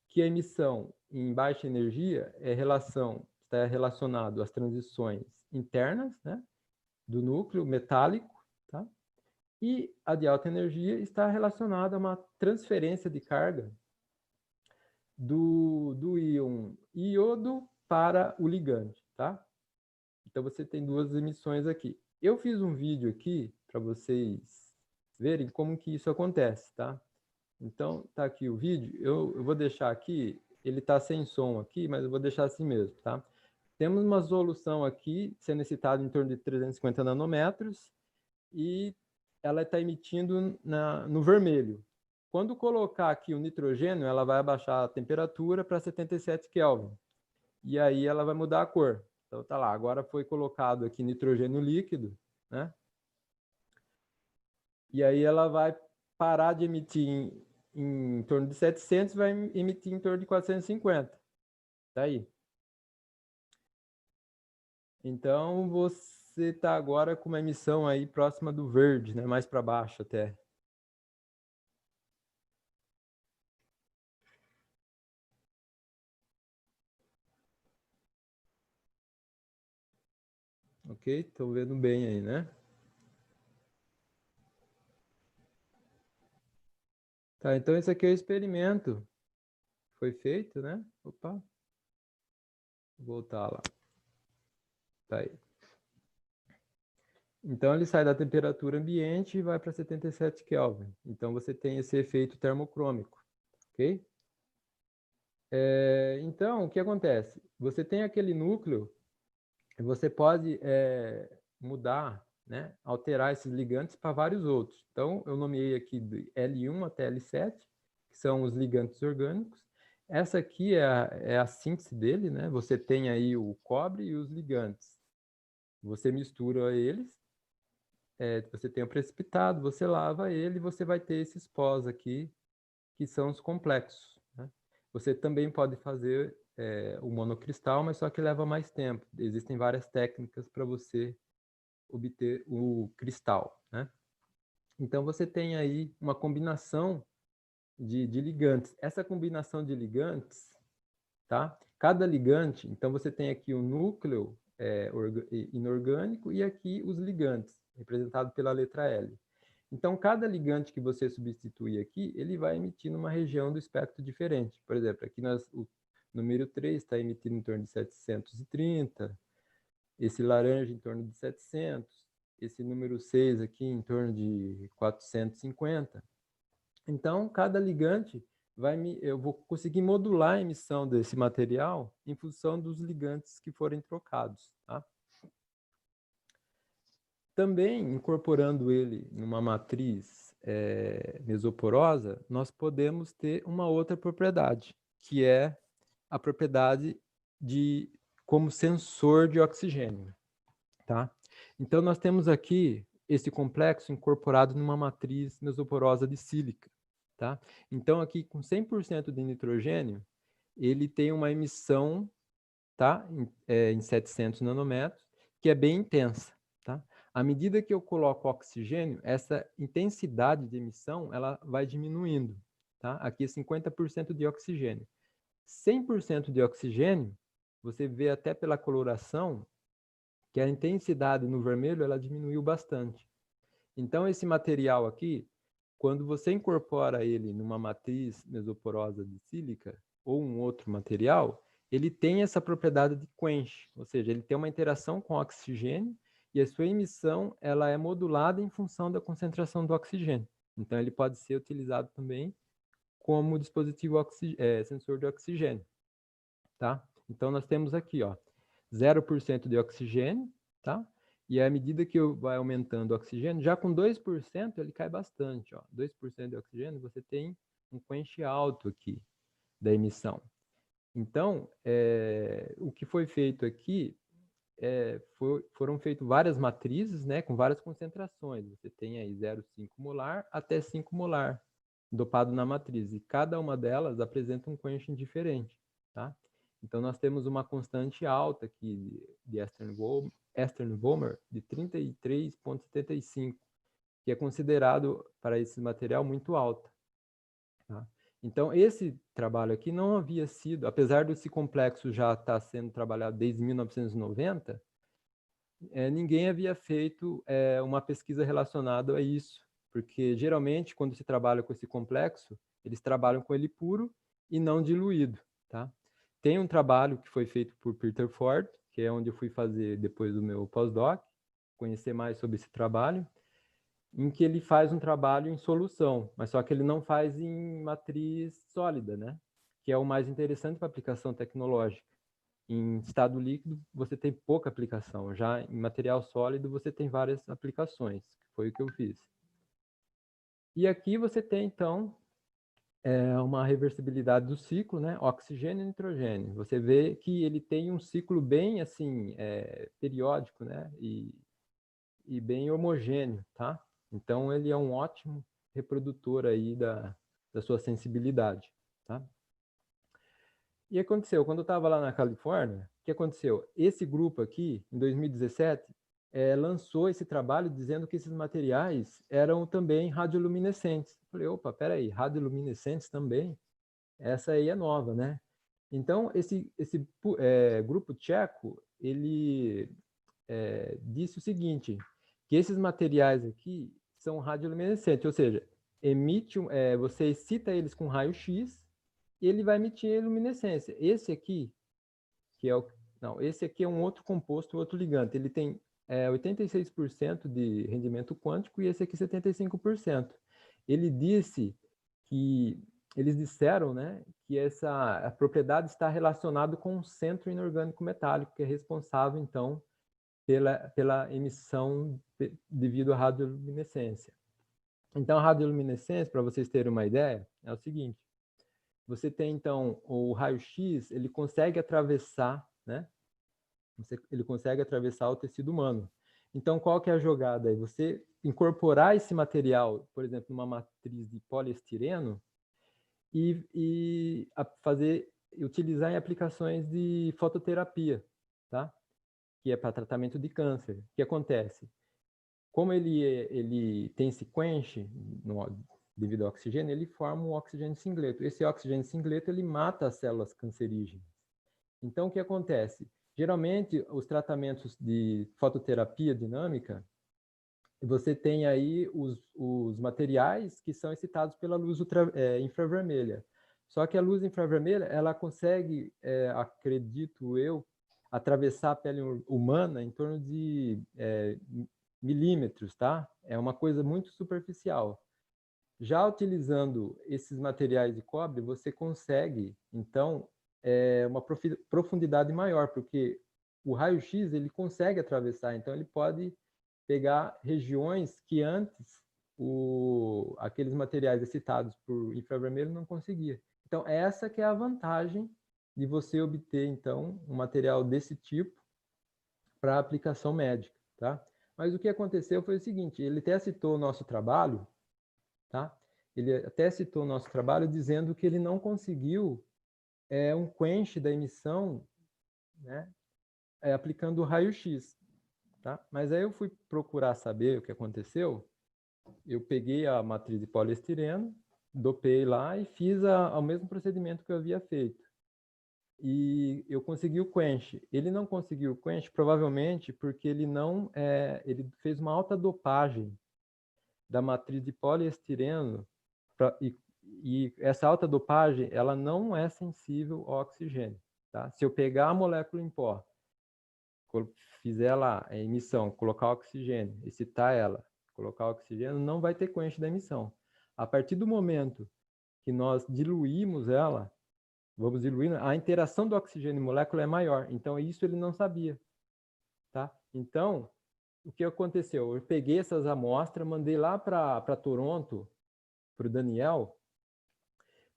que a emissão em baixa energia está relacionado às transições internas, né, do núcleo metálico, tá? E a de alta energia está relacionada a uma transferência de carga do íon iodo para o ligante, tá? Então, você tem duas emissões aqui. Eu fiz um vídeo aqui para vocês verem como que isso acontece, tá? Então, tá aqui o vídeo. Eu vou deixar aqui, ele tá sem som aqui, mas eu vou deixar assim mesmo, tá? Temos uma resolução aqui, sendo excitada em torno de 350 nanômetros, e ela está emitindo no vermelho. Quando colocar aqui o nitrogênio, ela vai abaixar a temperatura para 77 Kelvin. E aí ela vai mudar a cor. Então tá lá, agora foi colocado aqui nitrogênio líquido, né? E aí ela vai parar de emitir em torno de 700 e vai emitir em torno de 450. Tá aí. Então você está agora com uma emissão aí próxima do verde, né? Mais para baixo até. Ok? Estou vendo bem aí, né? Tá, então esse aqui é o experimento. Foi feito, né? Opa. Vou voltar lá. Tá aí. Então ele sai da temperatura ambiente e vai para 77 Kelvin. Então você tem esse efeito termocrômico, ok? Então, o que acontece? Você tem aquele núcleo, você pode mudar, né, alterar esses ligantes para vários outros. Então, eu nomeei aqui de L1 até L7, que são os ligantes orgânicos. Essa aqui é a síntese dele, né? Você tem aí o cobre e os ligantes. Você mistura eles, você tem o precipitado, você lava ele e você vai ter esses pós aqui, que são os complexos, né? Você também pode fazer o monocristal, mas só que leva mais tempo. Existem várias técnicas para você obter o cristal, né? Então você tem aí uma combinação de ligantes. Essa combinação de ligantes, tá? Cada ligante, então você tem aqui o núcleo inorgânico e aqui os ligantes, representado pela letra L. Então, cada ligante que você substituir aqui, ele vai emitir numa região do espectro diferente. Por exemplo, aqui o número 3 está emitindo em torno de 730, esse laranja em torno de 700, esse número 6 aqui em torno de 450. Então, cada ligante eu vou conseguir modular a emissão desse material em função dos ligantes que forem trocados, tá? Também, incorporando ele numa matriz mesoporosa, nós podemos ter uma outra propriedade, que é a propriedade como sensor de oxigênio, tá? Então, nós temos aqui esse complexo incorporado numa matriz mesoporosa de sílica, tá? Então, aqui com 100% de nitrogênio, ele tem uma emissão, tá? Em 700 nanômetros, que é bem intensa, tá? À medida que eu coloco oxigênio, essa intensidade de emissão ela vai diminuindo, tá? Aqui é 50% de oxigênio. 100% de oxigênio, você vê até pela coloração que a intensidade no vermelho ela diminuiu bastante. Então, esse material aqui, quando você incorpora ele numa matriz mesoporosa de sílica ou um outro material, ele tem essa propriedade de quench, ou seja, ele tem uma interação com o oxigênio e a sua emissão ela é modulada em função da concentração do oxigênio. Então, ele pode ser utilizado também como dispositivo sensor de oxigênio, tá? Então, nós temos aqui, ó, 0% de oxigênio, tá? E à medida que vai aumentando o oxigênio, já com 2% ele cai bastante, ó. 2% de oxigênio, você tem um quench alto aqui da emissão. Então, o que foi feito aqui foram feitas várias matrizes, né, com várias concentrações. Você tem aí 0,5 molar até 5 molar dopado na matriz. E cada uma delas apresenta um quenching diferente, tá? Então, nós temos uma constante alta aqui de Stern-Vollmer de 33,75, que é considerado para esse material muito alta, tá? Então, esse trabalho aqui não havia sido, apesar desse complexo já estar sendo trabalhado desde 1990, ninguém havia feito uma pesquisa relacionada a isso, porque geralmente quando se trabalha com esse complexo, eles trabalham com ele puro e não diluído, tá? Tem um trabalho que foi feito por Peter Ford, que é onde eu fui fazer depois do meu pós-doc, conhecer mais sobre esse trabalho, em que ele faz um trabalho em solução, mas só que ele não faz em matriz sólida, né? Que é o mais interessante para aplicação tecnológica. Em estado líquido, você tem pouca aplicação. Já em material sólido, você tem várias aplicações, que foi o que eu fiz. E aqui você tem, então, é uma reversibilidade do ciclo, né? Oxigênio e nitrogênio. Você vê que ele tem um ciclo bem, assim, periódico, né? E bem homogêneo, tá? Então, ele é um ótimo reprodutor aí da sua sensibilidade, tá? E aconteceu, quando eu estava lá na Califórnia, o que aconteceu? Esse grupo aqui, em 2017, lançou esse trabalho dizendo que esses materiais eram também radioluminescentes. Eu falei, opa, peraí, radioluminescentes também? Essa aí é nova, né? Então, esse grupo tcheco, ele disse o seguinte, que esses materiais aqui são radioluminescentes, ou seja, você excita eles com raio-x e ele vai emitir luminescência. Esse aqui, que é o... Não, esse aqui é um outro composto, outro ligante. Ele tem 86% de rendimento quântico e esse aqui 75%. Ele disse que... Eles disseram, né, que a propriedade está relacionada com o centro inorgânico metálico, que é responsável, então, pela emissão devido à radioluminescência. Então, a radioluminescência, para vocês terem uma ideia, é o seguinte. Você tem, então, o raio-x, ele consegue atravessar, né? Ele consegue atravessar o tecido humano. Então, qual que é a jogada aí? Você incorporar esse material, por exemplo, numa matriz de poliestireno e utilizar em aplicações de fototerapia, tá? Que é para tratamento de câncer. O que acontece? Como ele tem esse quench devido ao oxigênio, ele forma um oxigênio singleto. Esse oxigênio singleto, ele mata as células cancerígenas. Então, o que acontece? Geralmente, os tratamentos de fototerapia dinâmica, você tem aí os materiais que são excitados pela luz infravermelha. Só que a luz infravermelha, ela consegue, acredito eu, atravessar a pele humana em torno de milímetros, tá? É uma coisa muito superficial. Já utilizando esses materiais de cobre, você consegue, então, uma profundidade maior, porque o raio-x ele consegue atravessar, então ele pode pegar regiões que antes aqueles materiais excitados por infravermelho não conseguia. Então, essa que é a vantagem de você obter, então, um material desse tipo para aplicação médica, tá? Mas o que aconteceu foi o seguinte, ele até citou o nosso trabalho, tá? Ele até citou o nosso trabalho dizendo que ele não conseguiu um quench da emissão, né, aplicando o raio-x, tá? Mas aí eu fui procurar saber o que aconteceu, eu peguei a matriz de poliestireno, dopei lá e fiz o mesmo procedimento que eu havia feito. E eu consegui o quench. Ele não conseguiu o quench, provavelmente porque ele ele fez uma alta dopagem da matriz de poliestireno e essa alta dopagem, ela não é sensível ao oxigênio, tá? Se eu pegar a molécula em pó, fizer lá a emissão, colocar oxigênio, excitar ela, colocar oxigênio, não vai ter quench da emissão. A partir do momento que nós diluímos ela, vamos diluindo, a interação do oxigênio e molécula é maior. Então, isso ele não sabia, tá? Então, o que aconteceu? Eu peguei essas amostras, mandei lá para Toronto, para o Daniel,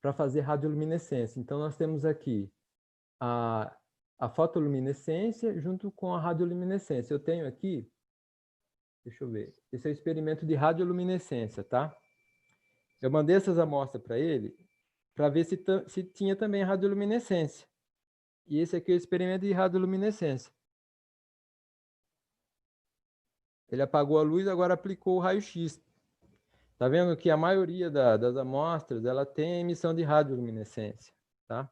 para fazer radioluminescência. Então, nós temos aqui a fotoluminescência junto com a radioluminescência. Eu tenho aqui, deixa eu ver, esse é o experimento de radioluminescência, tá? Eu mandei essas amostras para ele para ver se tinha também radioluminescência. E esse aqui é o experimento de radioluminescência. Ele apagou a luz, agora aplicou o raio-x. Tá vendo que a maioria das amostras, ela tem emissão de radioluminescência, tá?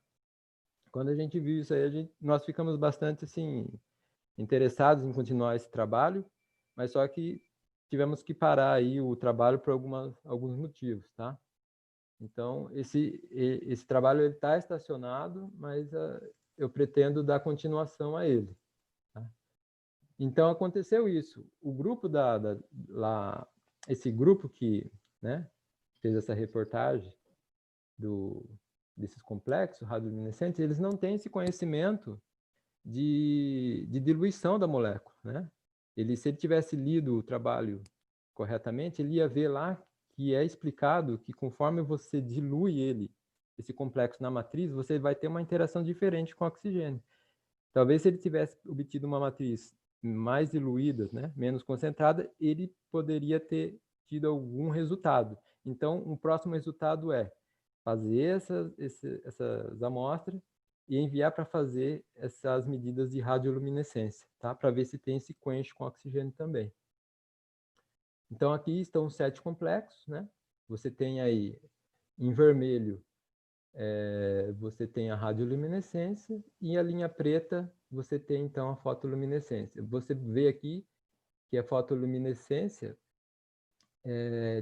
Quando a gente viu isso aí, nós ficamos bastante, assim, interessados em continuar esse trabalho, mas só que tivemos que parar aí o trabalho por alguns motivos, tá? Então, esse trabalho está estacionado, mas eu pretendo dar continuação a ele. Tá? Então, aconteceu isso. O grupo esse grupo que, né, fez essa reportagem desses complexos radioluminescentes, eles não têm esse conhecimento de diluição da molécula, né? Se ele tivesse lido o trabalho corretamente, ele ia ver lá que é explicado que conforme você dilui ele, esse complexo na matriz, você vai ter uma interação diferente com o oxigênio. Talvez se ele tivesse obtido uma matriz mais diluída, né, menos concentrada, ele poderia ter tido algum resultado. Então, o próximo resultado é fazer essas amostras e enviar para fazer essas medidas de radioluminescência, tá? Para ver se tem esse quench com oxigênio também. Então, aqui estão os 7 complexos, né? Você tem aí, em vermelho, você tem a radioluminescência e a linha preta você tem, então, a fotoluminescência. Você vê aqui que a fotoluminescência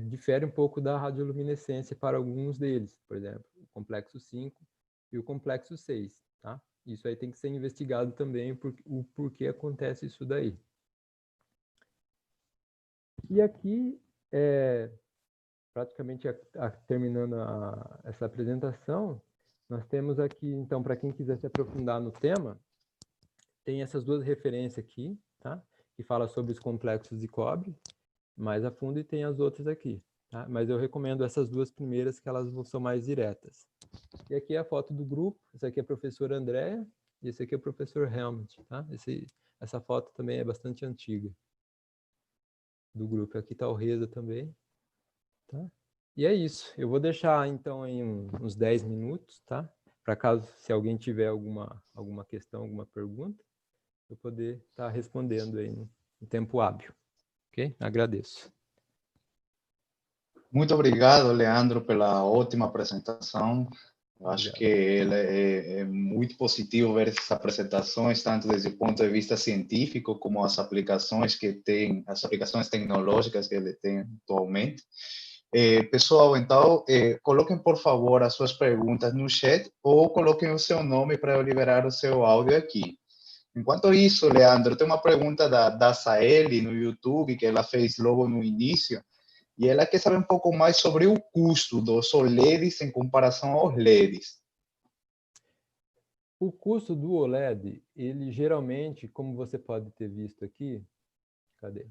difere um pouco da radioluminescência para alguns deles, por exemplo, o complexo 5 e o complexo 6, tá? Isso aí tem que ser investigado também, o porquê acontece isso daí. E aqui, praticamente terminando essa apresentação, nós temos aqui, então, para quem quiser se aprofundar no tema, tem essas 2 referências aqui, tá? Que fala sobre os complexos de cobre, mais a fundo, e tem as outras aqui, tá? Mas eu recomendo essas 2 primeiras, que elas são mais diretas. E aqui é a foto do grupo, essa aqui é a professora Andréa, e esse aqui é o professor Helmut, tá? Essa foto também é bastante antiga do grupo. Aqui está o Reza também, tá? E é isso. Eu vou deixar, então, aí uns 10 minutos, tá? Para caso, se alguém tiver alguma questão, alguma pergunta, eu poder estar respondendo aí no tempo hábil. Ok? Agradeço. Muito obrigado, Leandro, pela ótima apresentação. Eu acho que é muito positivo ver essas apresentações, tanto desde o ponto de vista científico, como as aplicações que tem, as aplicações tecnológicas que ele tem atualmente. Pessoal, então, coloquem, por favor, as suas perguntas no chat ou coloquem o seu nome para eu liberar o seu áudio aqui. Enquanto isso, Leandro, tem uma pergunta da Saeli no YouTube, que ela fez logo no início, e ela quer saber um pouco mais sobre o custo dos OLEDs em comparação aos LEDs. O custo do OLED, ele geralmente, como você pode ter visto aqui, cadê?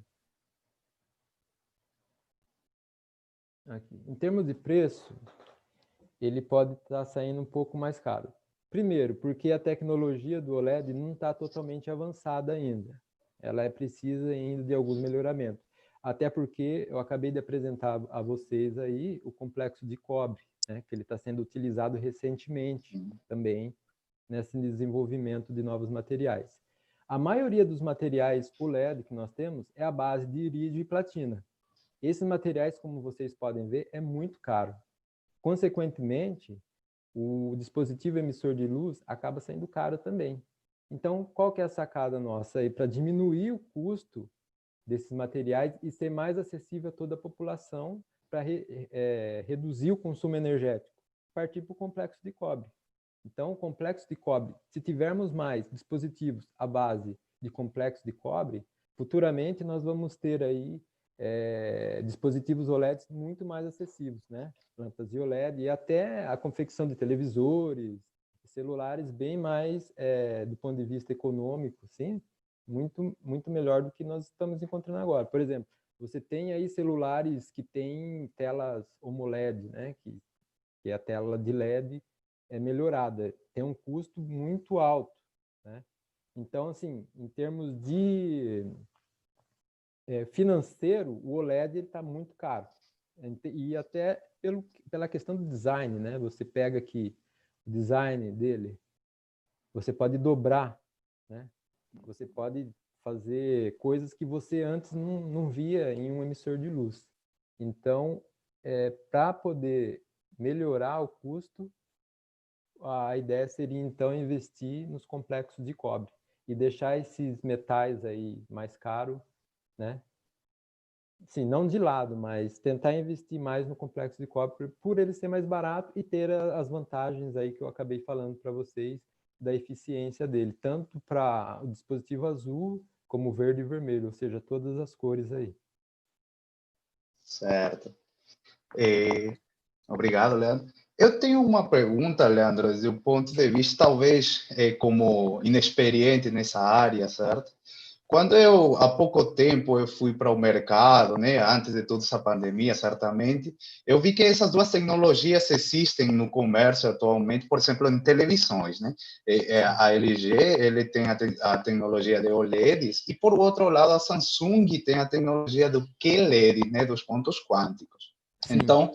Aqui. Em termos de preço, ele pode estar saindo um pouco mais caro. Primeiro, porque a tecnologia do OLED não está totalmente avançada ainda. Ela precisa ainda de alguns melhoramentos. Até porque eu acabei de apresentar a vocês aí o complexo de cobre, né, que ele está sendo utilizado recentemente também nesse desenvolvimento de novos materiais. A maioria dos materiais OLED que nós temos é a base de irídio e platina. Esses materiais, como vocês podem ver, é muito caro. Consequentemente, o dispositivo emissor de luz acaba sendo caro também. Então, qual que é a sacada nossa aí para diminuir o custo desses materiais e ser mais acessível a toda a população para reduzir o consumo energético? Partir para o complexo de cobre. Então, o complexo de cobre, se tivermos mais dispositivos à base de complexo de cobre, futuramente nós vamos ter aí dispositivos OLEDs muito mais acessíveis, né? Lâmpadas de OLED e até a confecção de televisores, celulares bem mais, do ponto de vista econômico, sim, muito melhor do que nós estamos encontrando agora. Por exemplo, você tem aí celulares que têm telas OLED, né? Que é a tela de LED melhorada, tem um custo muito alto, né? Então, assim, em termos de financeiro, o OLED está muito caro. E até pela questão do design, né? Você pega aqui o design dele, você pode dobrar, né? Você pode fazer coisas que você antes não via em um emissor de luz. Então, para poder melhorar o custo, a ideia seria, então, investir nos complexos de cobre e deixar esses metais aí mais caros, né? Sim, não de lado, mas tentar investir mais no complexo de cobre por ele ser mais barato e ter as vantagens aí que eu acabei falando para vocês da eficiência dele, tanto para o dispositivo azul como verde e vermelho, ou seja, todas as cores aí. Certo. Obrigado, Leandro. Eu tenho uma pergunta, Leandro, do ponto de vista, talvez, como inexperiente nessa área, certo? Quando eu, há pouco tempo, eu fui para o mercado, né, antes de toda essa pandemia, certamente, eu vi que essas duas tecnologias existem no comércio atualmente, por exemplo, em televisões, né? Sim, A LG, ele tem a tecnologia de OLEDs, e por outro lado, a Samsung tem a tecnologia do QLED, né, dos pontos quânticos. sim, Então,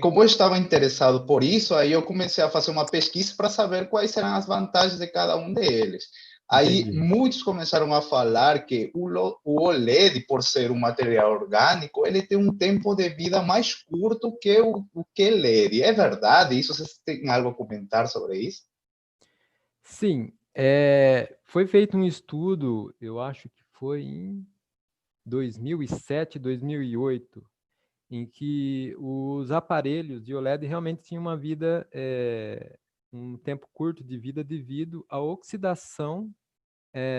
como eu estava interessado por isso, aí eu comecei a fazer uma pesquisa para saber quais serão as vantagens de cada um deles. Aí entendi. muitos começaram a falar que o OLED, por ser um material orgânico, ele tem um tempo de vida mais curto que o QLED. É verdade isso? Vocês têm algo a comentar sobre isso? Sim, foi feito um estudo, eu acho que foi em 2007, 2008, em que os aparelhos de OLED realmente tinham uma vida, um tempo curto de vida devido à oxidação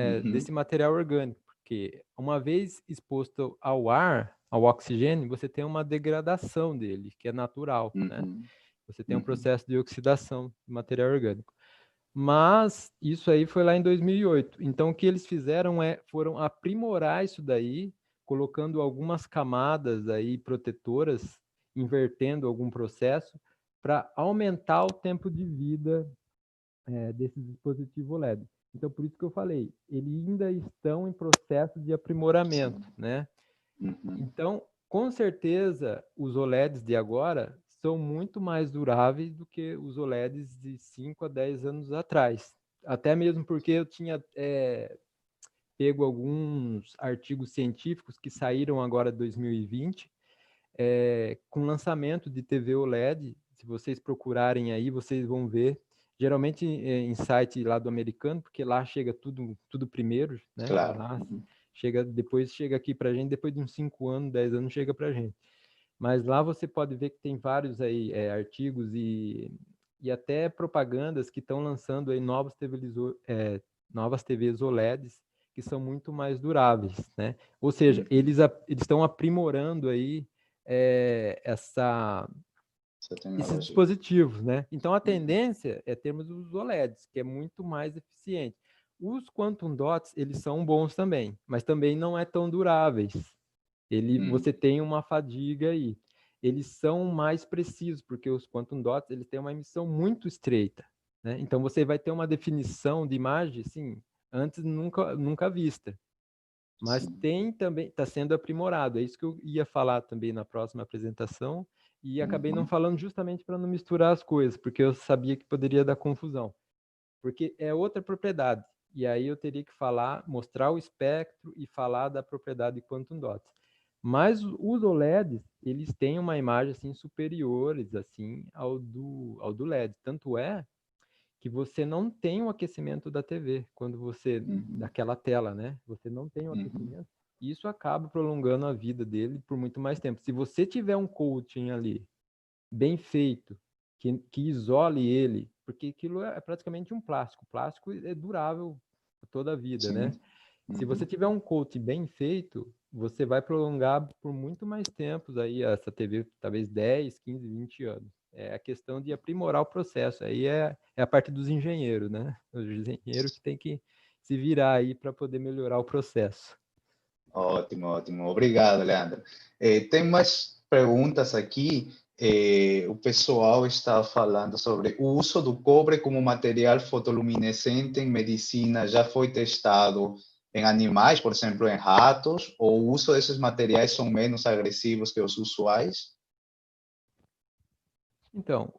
Uhum, desse material orgânico, porque uma vez exposto ao ar, ao oxigênio, você tem uma degradação dele, que é natural, né? uhum, Você tem um uhum, processo de oxidação do material orgânico. Mas isso aí foi lá em 2008. Então, o que eles fizeram foram aprimorar isso daí, colocando algumas camadas aí protetoras, invertendo algum processo, para aumentar o tempo de vida desse dispositivo LED. Então, por isso que eu falei, eles ainda estão em processo de aprimoramento, sim, né? uhum, Então, com certeza, os OLEDs de agora são muito mais duráveis do que os OLEDs de 5 a 10 anos atrás. Até mesmo porque eu tinha pego alguns artigos científicos que saíram agora em 2020, com lançamento de TV OLED. Se vocês procurarem aí, vocês vão ver. Geralmente em site lá do americano, porque lá chega tudo primeiro, né? claro. Lá Uhum, depois chega aqui para a gente, depois de uns 5 anos, 10 anos chega para a gente. Mas lá você pode ver que tem vários aí artigos e até propagandas que estão lançando aí novas TVs OLEDs que são muito mais duráveis, né? Ou seja, uhum, eles estão aprimorando aí é, essa, essa esses tecnologia. dispositivos, né? Então a Uhum, tendência é termos os OLEDs, que é muito mais eficiente. Os Quantum Dots, eles são bons também, mas também não é tão duráveis. uhum, Você tem uma fadiga aí. Eles são mais precisos, porque os Quantum Dots, eles têm uma emissão muito estreita, né? Então você vai ter uma definição de imagem, assim, antes nunca vista. Mas sim, tem também, está sendo aprimorado. É isso que eu ia falar também na próxima apresentação, e acabei não uhum, falando justamente para não misturar as coisas, porque eu sabia que poderia dar confusão. Porque é outra propriedade. E aí eu teria que falar, mostrar o espectro e falar da propriedade de quantum dots. Mas os OLEDs, eles têm uma imagem assim superiores assim ao do LED. Tanto é que você não tem o aquecimento da TV quando você uhum, daquela tela, né? Você não tem o uhum, aquecimento. Isso acaba prolongando a vida dele por muito mais tempo. Se você tiver um coating ali bem feito, que isole ele, porque aquilo é praticamente um plástico. O plástico é durável toda a vida, sim, né? Se você uhum. tiver um coat bem feito, você vai prolongar por muito mais tempos aí essa TV, talvez 10, 15, 20 anos. É a questão de aprimorar o processo. Aí é a parte dos engenheiros, né? Os engenheiros que tem que se virar aí para poder melhorar o processo. Ótimo, ótimo. Obrigado, Leandro. Tem mais perguntas aqui. O pessoal está falando sobre o uso do cobre como material fotoluminescente em medicina. Já foi testado em animais, por exemplo, em ratos, ou o uso desses materiais são menos agressivos que os usuais? Então,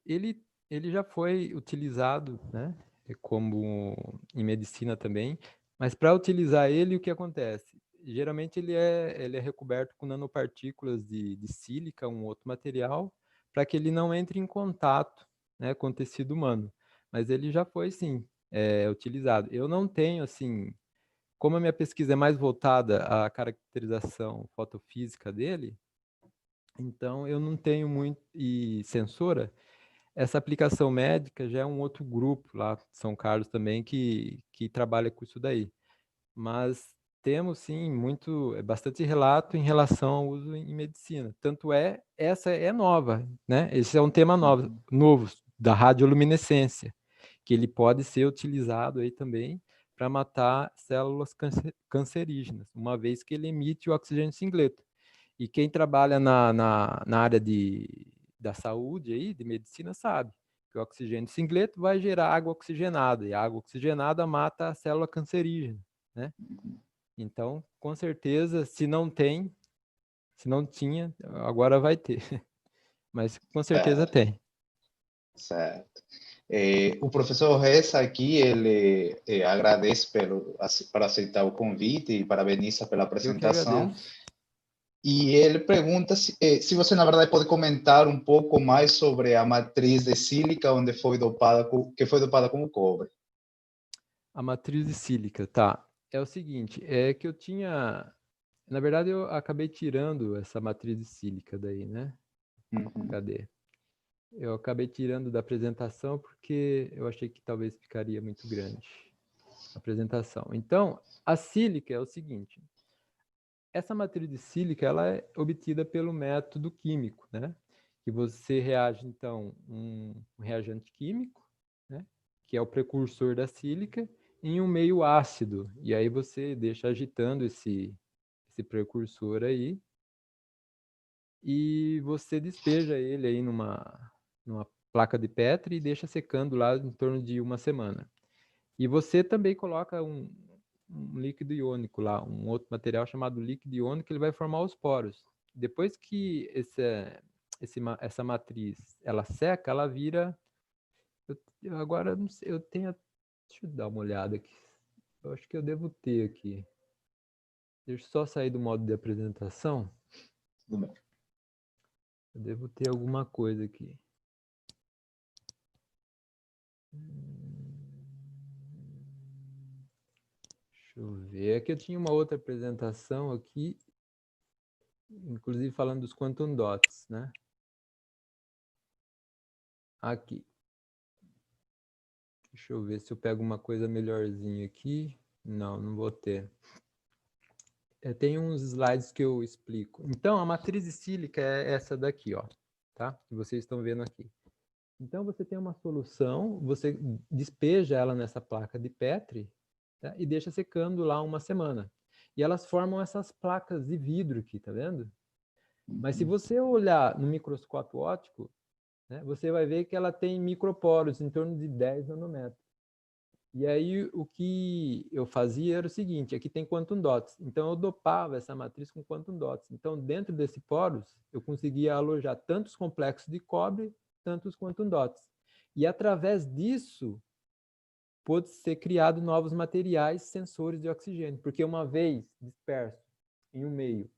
ele já foi utilizado, né? Como em medicina também, mas para utilizar ele, o que acontece? Geralmente ele é recoberto com nanopartículas de sílica, um outro material, para que ele não entre em contato, né, com o tecido humano. Mas ele já foi, sim, utilizado. Eu não tenho, assim, como a minha pesquisa é mais voltada à caracterização fotofísica dele, então eu não tenho muito, e sensora, essa aplicação médica já é um outro grupo lá, de São Carlos também, que trabalha com isso daí. Mas temos, sim, bastante relato em relação ao uso em medicina. Tanto essa é nova, né? Esse é um tema novo da radioluminescência, que ele pode ser utilizado aí também para matar células cancerígenas, uma vez que ele emite o oxigênio singleto. E quem trabalha na área da saúde, aí, de medicina, sabe que o oxigênio singleto vai gerar água oxigenada, e a água oxigenada mata a célula cancerígena, né? Então, com certeza, se não tinha, agora vai ter. Mas com certeza Certo, tem. certo. O professor Ressa aqui, ele agradece por aceitar o convite e parabeniza pela Eu que apresentação. agradeço. E ele pergunta se você, na verdade, pode comentar um pouco mais sobre a matriz de sílica onde que foi dopada com cobre. A matriz de sílica, tá. É o seguinte, é que eu tinha... Na verdade, eu acabei tirando essa matriz de sílica daí, né? Uhum. Cadê? Eu acabei tirando da apresentação porque eu achei que talvez ficaria muito grande a apresentação. Então, a sílica é o seguinte, essa matriz de sílica ela é obtida pelo método químico, né? Que você reage, então, um reagente químico, né? Que é o precursor da sílica, em um meio ácido. E aí você deixa agitando esse precursor aí e você despeja ele aí numa placa de Petri e deixa secando lá em torno de uma semana. E você também coloca um líquido iônico lá, um outro material chamado líquido iônico, ele vai formar os poros. Depois que essa matriz ela seca, ela vira... agora, não sei, eu tenho... Deixa eu dar uma olhada aqui. Eu acho que eu devo ter aqui. Deixa eu só sair do modo de apresentação. Tudo bem. Eu devo ter alguma coisa aqui. Deixa eu ver. É que eu tinha uma outra apresentação aqui, inclusive falando dos quantum dots, né? Aqui. Deixa eu ver se eu pego uma coisa melhorzinha aqui. Não, não vou ter. Tem uns slides que eu explico. Então, a matriz de sílica é essa daqui, ó, tá? Que vocês estão vendo aqui. Então, você tem uma solução, você despeja ela nessa placa de Petri, tá? E deixa secando lá uma semana. E elas formam essas placas de vidro aqui, tá vendo? Mas se você olhar no microscópio óptico, né, você vai ver que ela tem microporos em torno de 10 nanômetros. E aí o que eu fazia era o seguinte, aqui tem quantum dots, então eu dopava essa matriz com quantum dots. Então dentro desse poros eu conseguia alojar tantos complexos de cobre, tantos quantum dots. E através disso pôde ser criado novos materiais sensores de oxigênio, porque uma vez disperso em um meio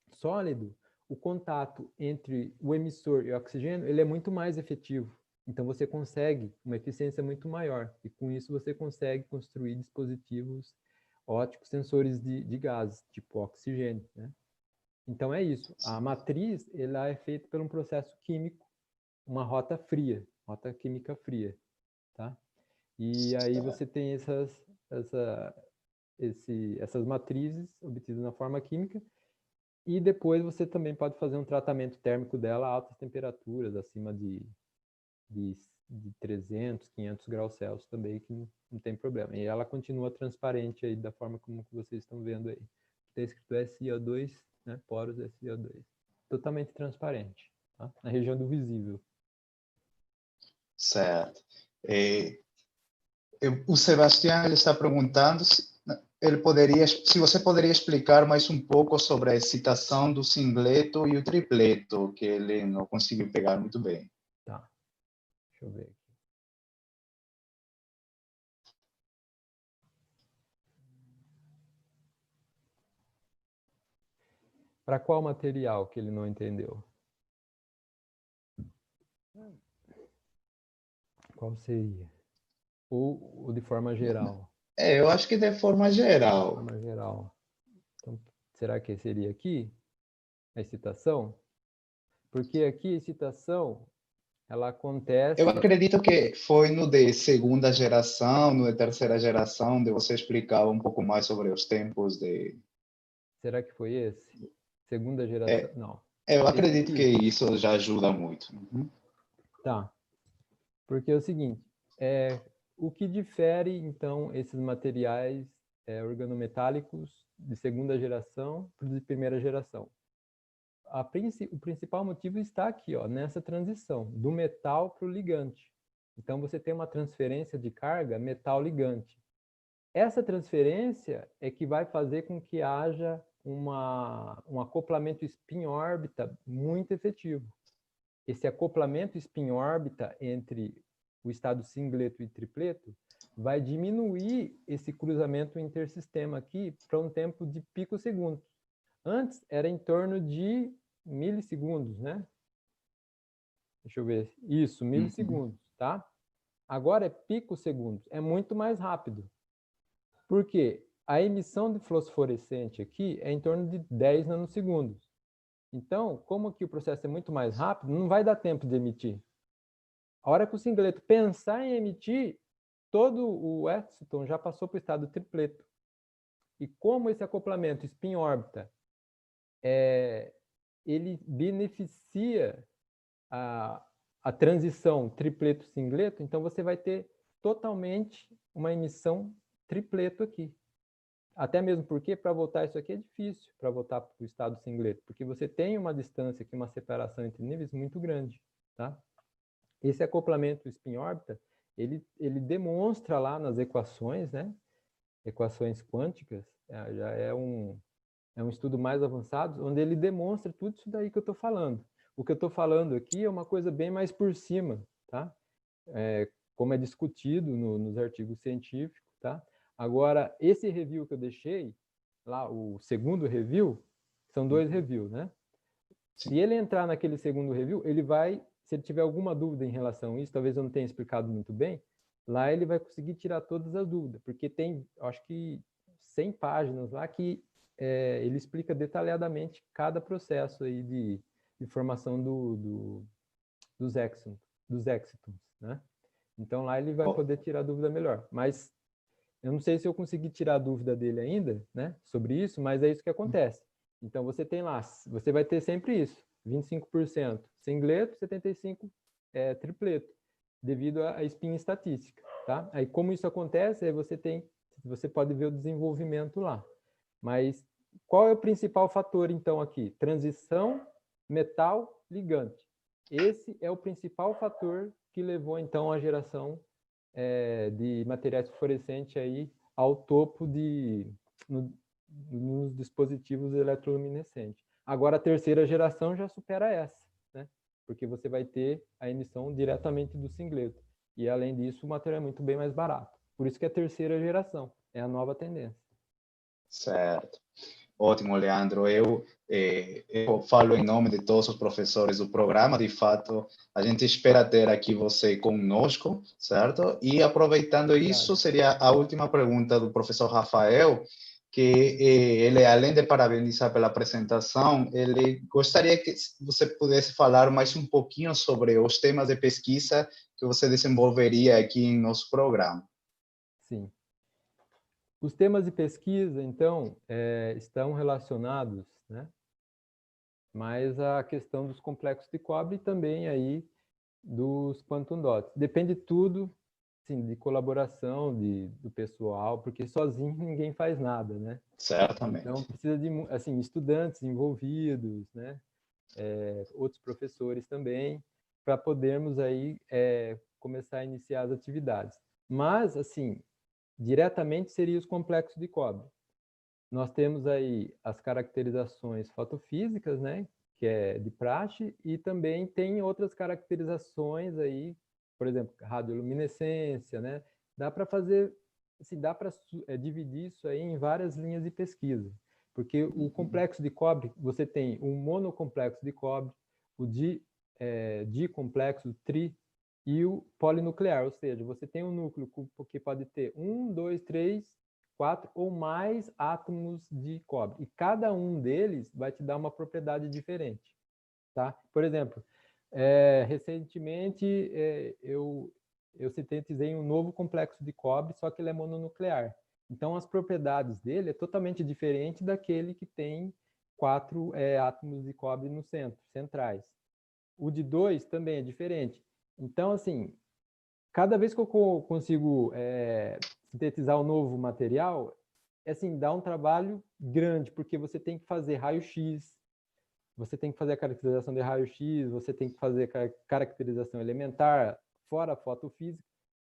sólido, o contato entre o emissor e o oxigênio ele é muito mais efetivo. Então você consegue uma eficiência muito maior e com isso você consegue construir dispositivos ópticos sensores de gases, tipo oxigênio, né? Então é isso. A matriz ela é feita por um processo químico, uma rota fria, rota química fria, tá? E aí você tem essas matrizes obtidas na forma química e depois você também pode fazer um tratamento térmico dela a altas temperaturas, acima de 300, 500 graus Celsius também, que não tem problema. E ela continua transparente aí, da forma como que vocês estão vendo aí. Está escrito SiO2, né? Poros SiO2. Totalmente transparente, tá? Na região do visível. Certo. O Sebastião ele está perguntando se você poderia explicar mais um pouco sobre a excitação do singleto e o tripleto, que ele não conseguiu pegar muito bem. Tá. Deixa eu ver aqui. Para qual material que ele não entendeu? Qual seria? Ou de forma geral? Eu acho que de forma De geral. forma geral. Então, será que seria aqui a excitação? Porque aqui a excitação, ela acontece... Eu acredito que foi no de segunda geração, no de terceira geração, onde você explicava um pouco mais sobre os tempos de... Será que foi esse? Segunda geração? Não. Eu Esse acredito que aqui? isso já ajuda muito. Uhum. Tá. Porque é o seguinte, o que difere, então, esses materiais organometálicos de segunda geração para de primeira geração? O principal motivo está aqui, ó, nessa transição, do metal para o ligante. Então, você tem uma transferência de carga metal-ligante. Essa transferência é que vai fazer com que haja um acoplamento spin-órbita muito efetivo. Esse acoplamento spin-órbita entre o estado singleto e tripleto vai diminuir esse cruzamento intersistema aqui para um tempo de picosegundos. Antes era em torno de milissegundos, né? Deixa eu ver. Isso, milissegundos, tá? Agora é picosegundos, é muito mais rápido. Por quê? A emissão de fosforescente aqui é em torno de 10 nanosegundos. Então, como aqui o processo é muito mais rápido, não vai dar tempo de emitir. A hora que o singleto pensar em emitir, todo o exciton já passou para o estado tripleto. E como esse acoplamento spin-órbita ele beneficia a transição tripleto-singleto, então você vai ter totalmente uma emissão tripleto aqui. Até mesmo porque, para voltar isso aqui é difícil, para voltar para o estado singleto, porque você tem uma distância aqui, uma separação entre níveis muito grande, tá? Esse acoplamento spin-órbita, ele demonstra lá nas equações, né? Equações quânticas, já é um estudo mais avançado, onde ele demonstra tudo isso daí que eu estou falando. O que eu estou falando aqui é uma coisa bem mais por cima, tá? Como é discutido nos artigos científicos, tá? Agora, esse review que eu deixei, lá, o segundo review, são 2 reviews, né? Se ele entrar naquele segundo review, ele vai, se ele tiver alguma dúvida em relação a isso, talvez eu não tenha explicado muito bem, lá ele vai conseguir tirar todas as dúvidas, porque tem, acho que 100 páginas lá que ele explica detalhadamente cada processo aí de formação dos excitons, né? Então lá ele vai poder tirar dúvida melhor. Mas eu não sei se eu consegui tirar a dúvida dele ainda, né, sobre isso, mas é isso que acontece. Então você tem lá, você vai ter sempre isso, 25% singleto, 75% tripleto, devido à spin estatística, tá? Aí como isso acontece, aí você pode ver o desenvolvimento lá. Mas qual é o principal fator então aqui? Transição metal ligante. Esse é o principal fator que levou então à geração de materiais fluorescentes aí ao topo nos dispositivos eletroluminescentes. Agora a terceira geração já supera essa, né? Porque você vai ter a emissão diretamente do singleto. E além disso, o material é muito bem mais barato. Por isso que é a terceira geração, é a nova tendência. Certo. Ótimo, Leandro. Eu falo em nome de todos os professores do programa. De fato, a gente espera ter aqui você conosco, certo? E aproveitando isso, seria a última pergunta do professor Rafael, que ele, além de parabenizar pela apresentação, ele gostaria que você pudesse falar mais um pouquinho sobre os temas de pesquisa que você desenvolveria aqui em nosso programa. Sim. Os temas de pesquisa, então, estão relacionados, né, mais à questão dos complexos de cobre e também aí dos quantum dots. Depende tudo, assim, de colaboração do pessoal, porque sozinho ninguém faz nada, né? Certamente. Então, precisa de, assim, estudantes envolvidos, né? Outros professores também, para podermos aí começar a iniciar as atividades. Mas, assim, diretamente seria os complexos de cobre. Nós temos aí as caracterizações fotofísicas, né, que é de praxe, e também tem outras caracterizações aí, por exemplo, radioluminescência, né? Dá para fazer, assim, dá para dividir isso aí em várias linhas de pesquisa, porque o complexo de cobre, você tem o monocomplexo de cobre, o dicomplexo, o tri, e o polinuclear, ou seja, você tem um núcleo que pode ter 1, 2, 3, 4 ou mais átomos de cobre. E cada um deles vai te dar uma propriedade diferente. Tá? Por exemplo, recentemente eu sintetizei um novo complexo de cobre, só que ele é mononuclear. Então, as propriedades dele é totalmente diferente daquele que tem 4 átomos de cobre no centro, centrais. O de 2 também é diferente. Então, assim, cada vez que eu consigo sintetizar um novo material, assim, dá um trabalho grande, porque você tem que fazer raio-x, você tem que fazer a caracterização de raio-x, você tem que fazer a caracterização elementar, fora a fotofísica.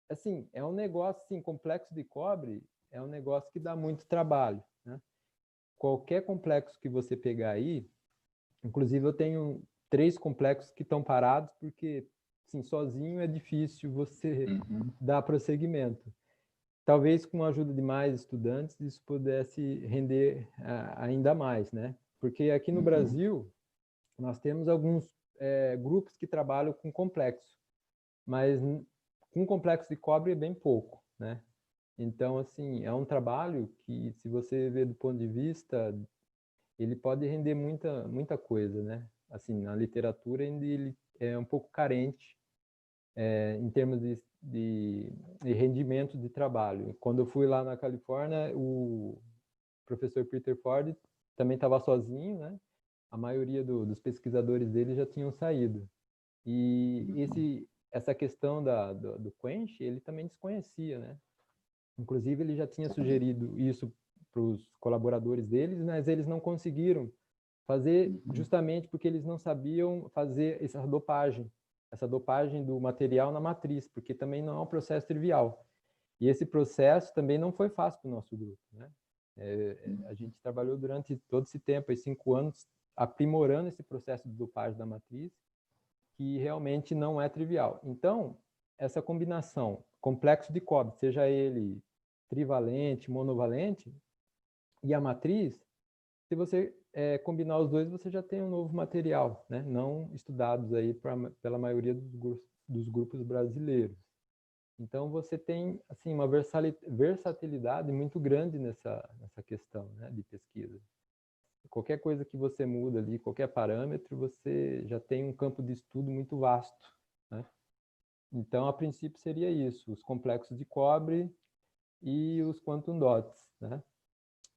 Assim, é um negócio, assim, complexo de cobre, é um negócio que dá muito trabalho, né? Qualquer complexo que você pegar aí, inclusive eu tenho 3 complexos que estão parados, porque, assim, sozinho é difícil você Uhum. dar prosseguimento. Talvez com a ajuda de mais estudantes isso pudesse render ainda mais, né? Porque aqui no Uhum. Brasil, nós temos alguns grupos que trabalham com complexo, mas com complexo de cobre é bem pouco, né? Então, assim, é um trabalho que, se você ver do ponto de vista, ele pode render muita coisa, né? Assim, na literatura ainda ele é um pouco carente em termos de rendimento de trabalho. Quando eu fui lá na Califórnia, o professor Peter Ford também estava sozinho, né? A maioria dos pesquisadores dele já tinham saído. E essa questão do quench, ele também desconhecia, né? Inclusive, ele já tinha sugerido isso para os colaboradores deles, mas eles não conseguiram fazer Uhum. justamente porque eles não sabiam fazer essa dopagem do material na matriz, porque também não é um processo trivial. E esse processo também não foi fácil para o nosso grupo, né? A gente trabalhou durante todo esse tempo, 5 anos, aprimorando esse processo de dopagem da matriz, que realmente não é trivial. Então, essa combinação complexo de cobre, seja ele trivalente, monovalente, e a matriz, se você combinar os dois, você já tem um novo material, né? Não estudados aí pela maioria dos grupos brasileiros. Então, você tem assim uma versatilidade muito grande nessa questão, né, de pesquisa. Qualquer coisa que você muda ali, qualquer parâmetro, você já tem um campo de estudo muito vasto, né? Então, a princípio, seria isso, os complexos de cobre e os quantum dots, né?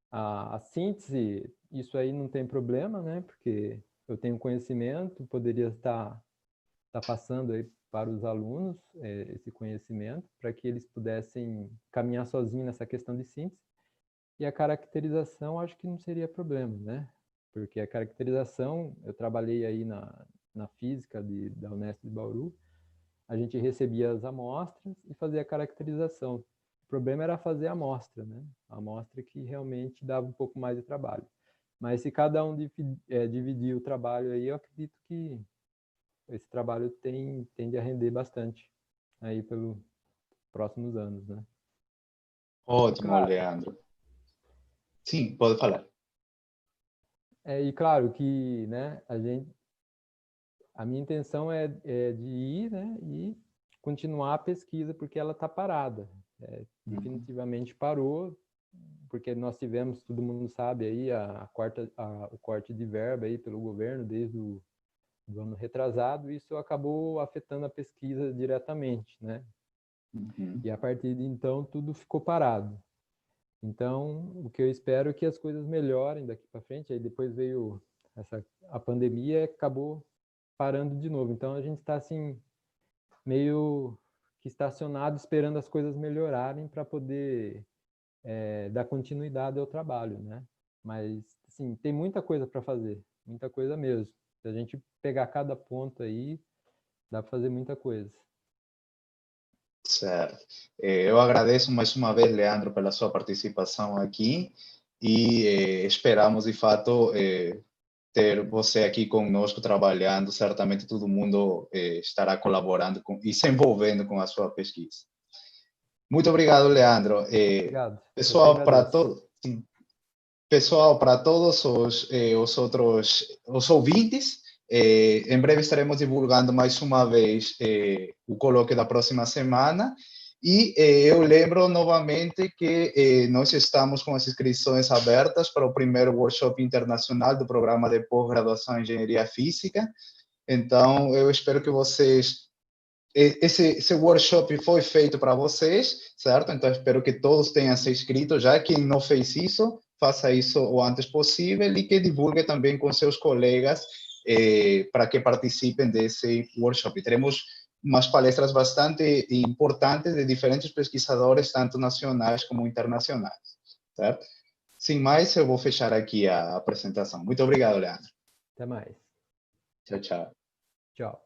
A síntese, isso aí não tem problema, né? Porque eu tenho conhecimento, poderia estar passando aí para os alunos esse conhecimento, para que eles pudessem caminhar sozinhos nessa questão de síntese. E a caracterização, acho que não seria problema, né? Porque a caracterização, eu trabalhei aí na física da Unesp de Bauru, a gente recebia as amostras e fazia a caracterização. O problema era fazer a amostra, né? A amostra que realmente dava um pouco mais de trabalho. Mas se cada um dividir o trabalho aí, eu acredito que esse trabalho tende a render bastante aí pelos próximos anos, né? E Ótimo, claro, Leandro. Sim, pode falar. e claro que, né, a minha intenção de ir, né, e continuar a pesquisa, porque ela está parada. Uhum. Definitivamente parou, porque nós tivemos, todo mundo sabe aí, o corte de verba aí pelo governo desde do ano retrasado, e isso acabou afetando a pesquisa diretamente, né? Uhum. E a partir de então tudo ficou parado. Então, o que eu espero é que as coisas melhorem daqui para frente. Aí depois veio a pandemia e acabou parando de novo. Então, a gente está assim, meio que estacionado, esperando as coisas melhorarem para poder dar continuidade ao trabalho, né? Mas, assim, tem muita coisa para fazer, muita coisa mesmo. Se a gente pegar cada ponto aí, dá para fazer muita coisa. Certo. Eu agradeço mais uma vez, Leandro, pela sua participação aqui e esperamos, de fato, ter você aqui conosco trabalhando. Certamente todo mundo estará colaborando e se envolvendo com a sua pesquisa. Muito obrigado, Leandro. Obrigado. Eu que Pessoal, para agradeço. todos. Pessoal, para todos os ouvintes, em breve estaremos divulgando mais uma vez o colóquio da próxima semana. E eu lembro novamente que nós estamos com as inscrições abertas para o primeiro workshop internacional do programa de pós-graduação em Engenharia Física. Então, eu espero que vocês esse workshop foi feito para vocês, certo? Então, espero que todos tenham se inscrito. Já quem não fez isso, faça isso o antes possível e que divulgue também com seus colegas para que participem desse workshop. Teremos umas palestras bastante importantes de diferentes pesquisadores, tanto nacionais como internacionais, certo? Sem mais, eu vou fechar aqui a apresentação. Muito obrigado, Leandro. Até mais. Tchau, tchau. Tchau.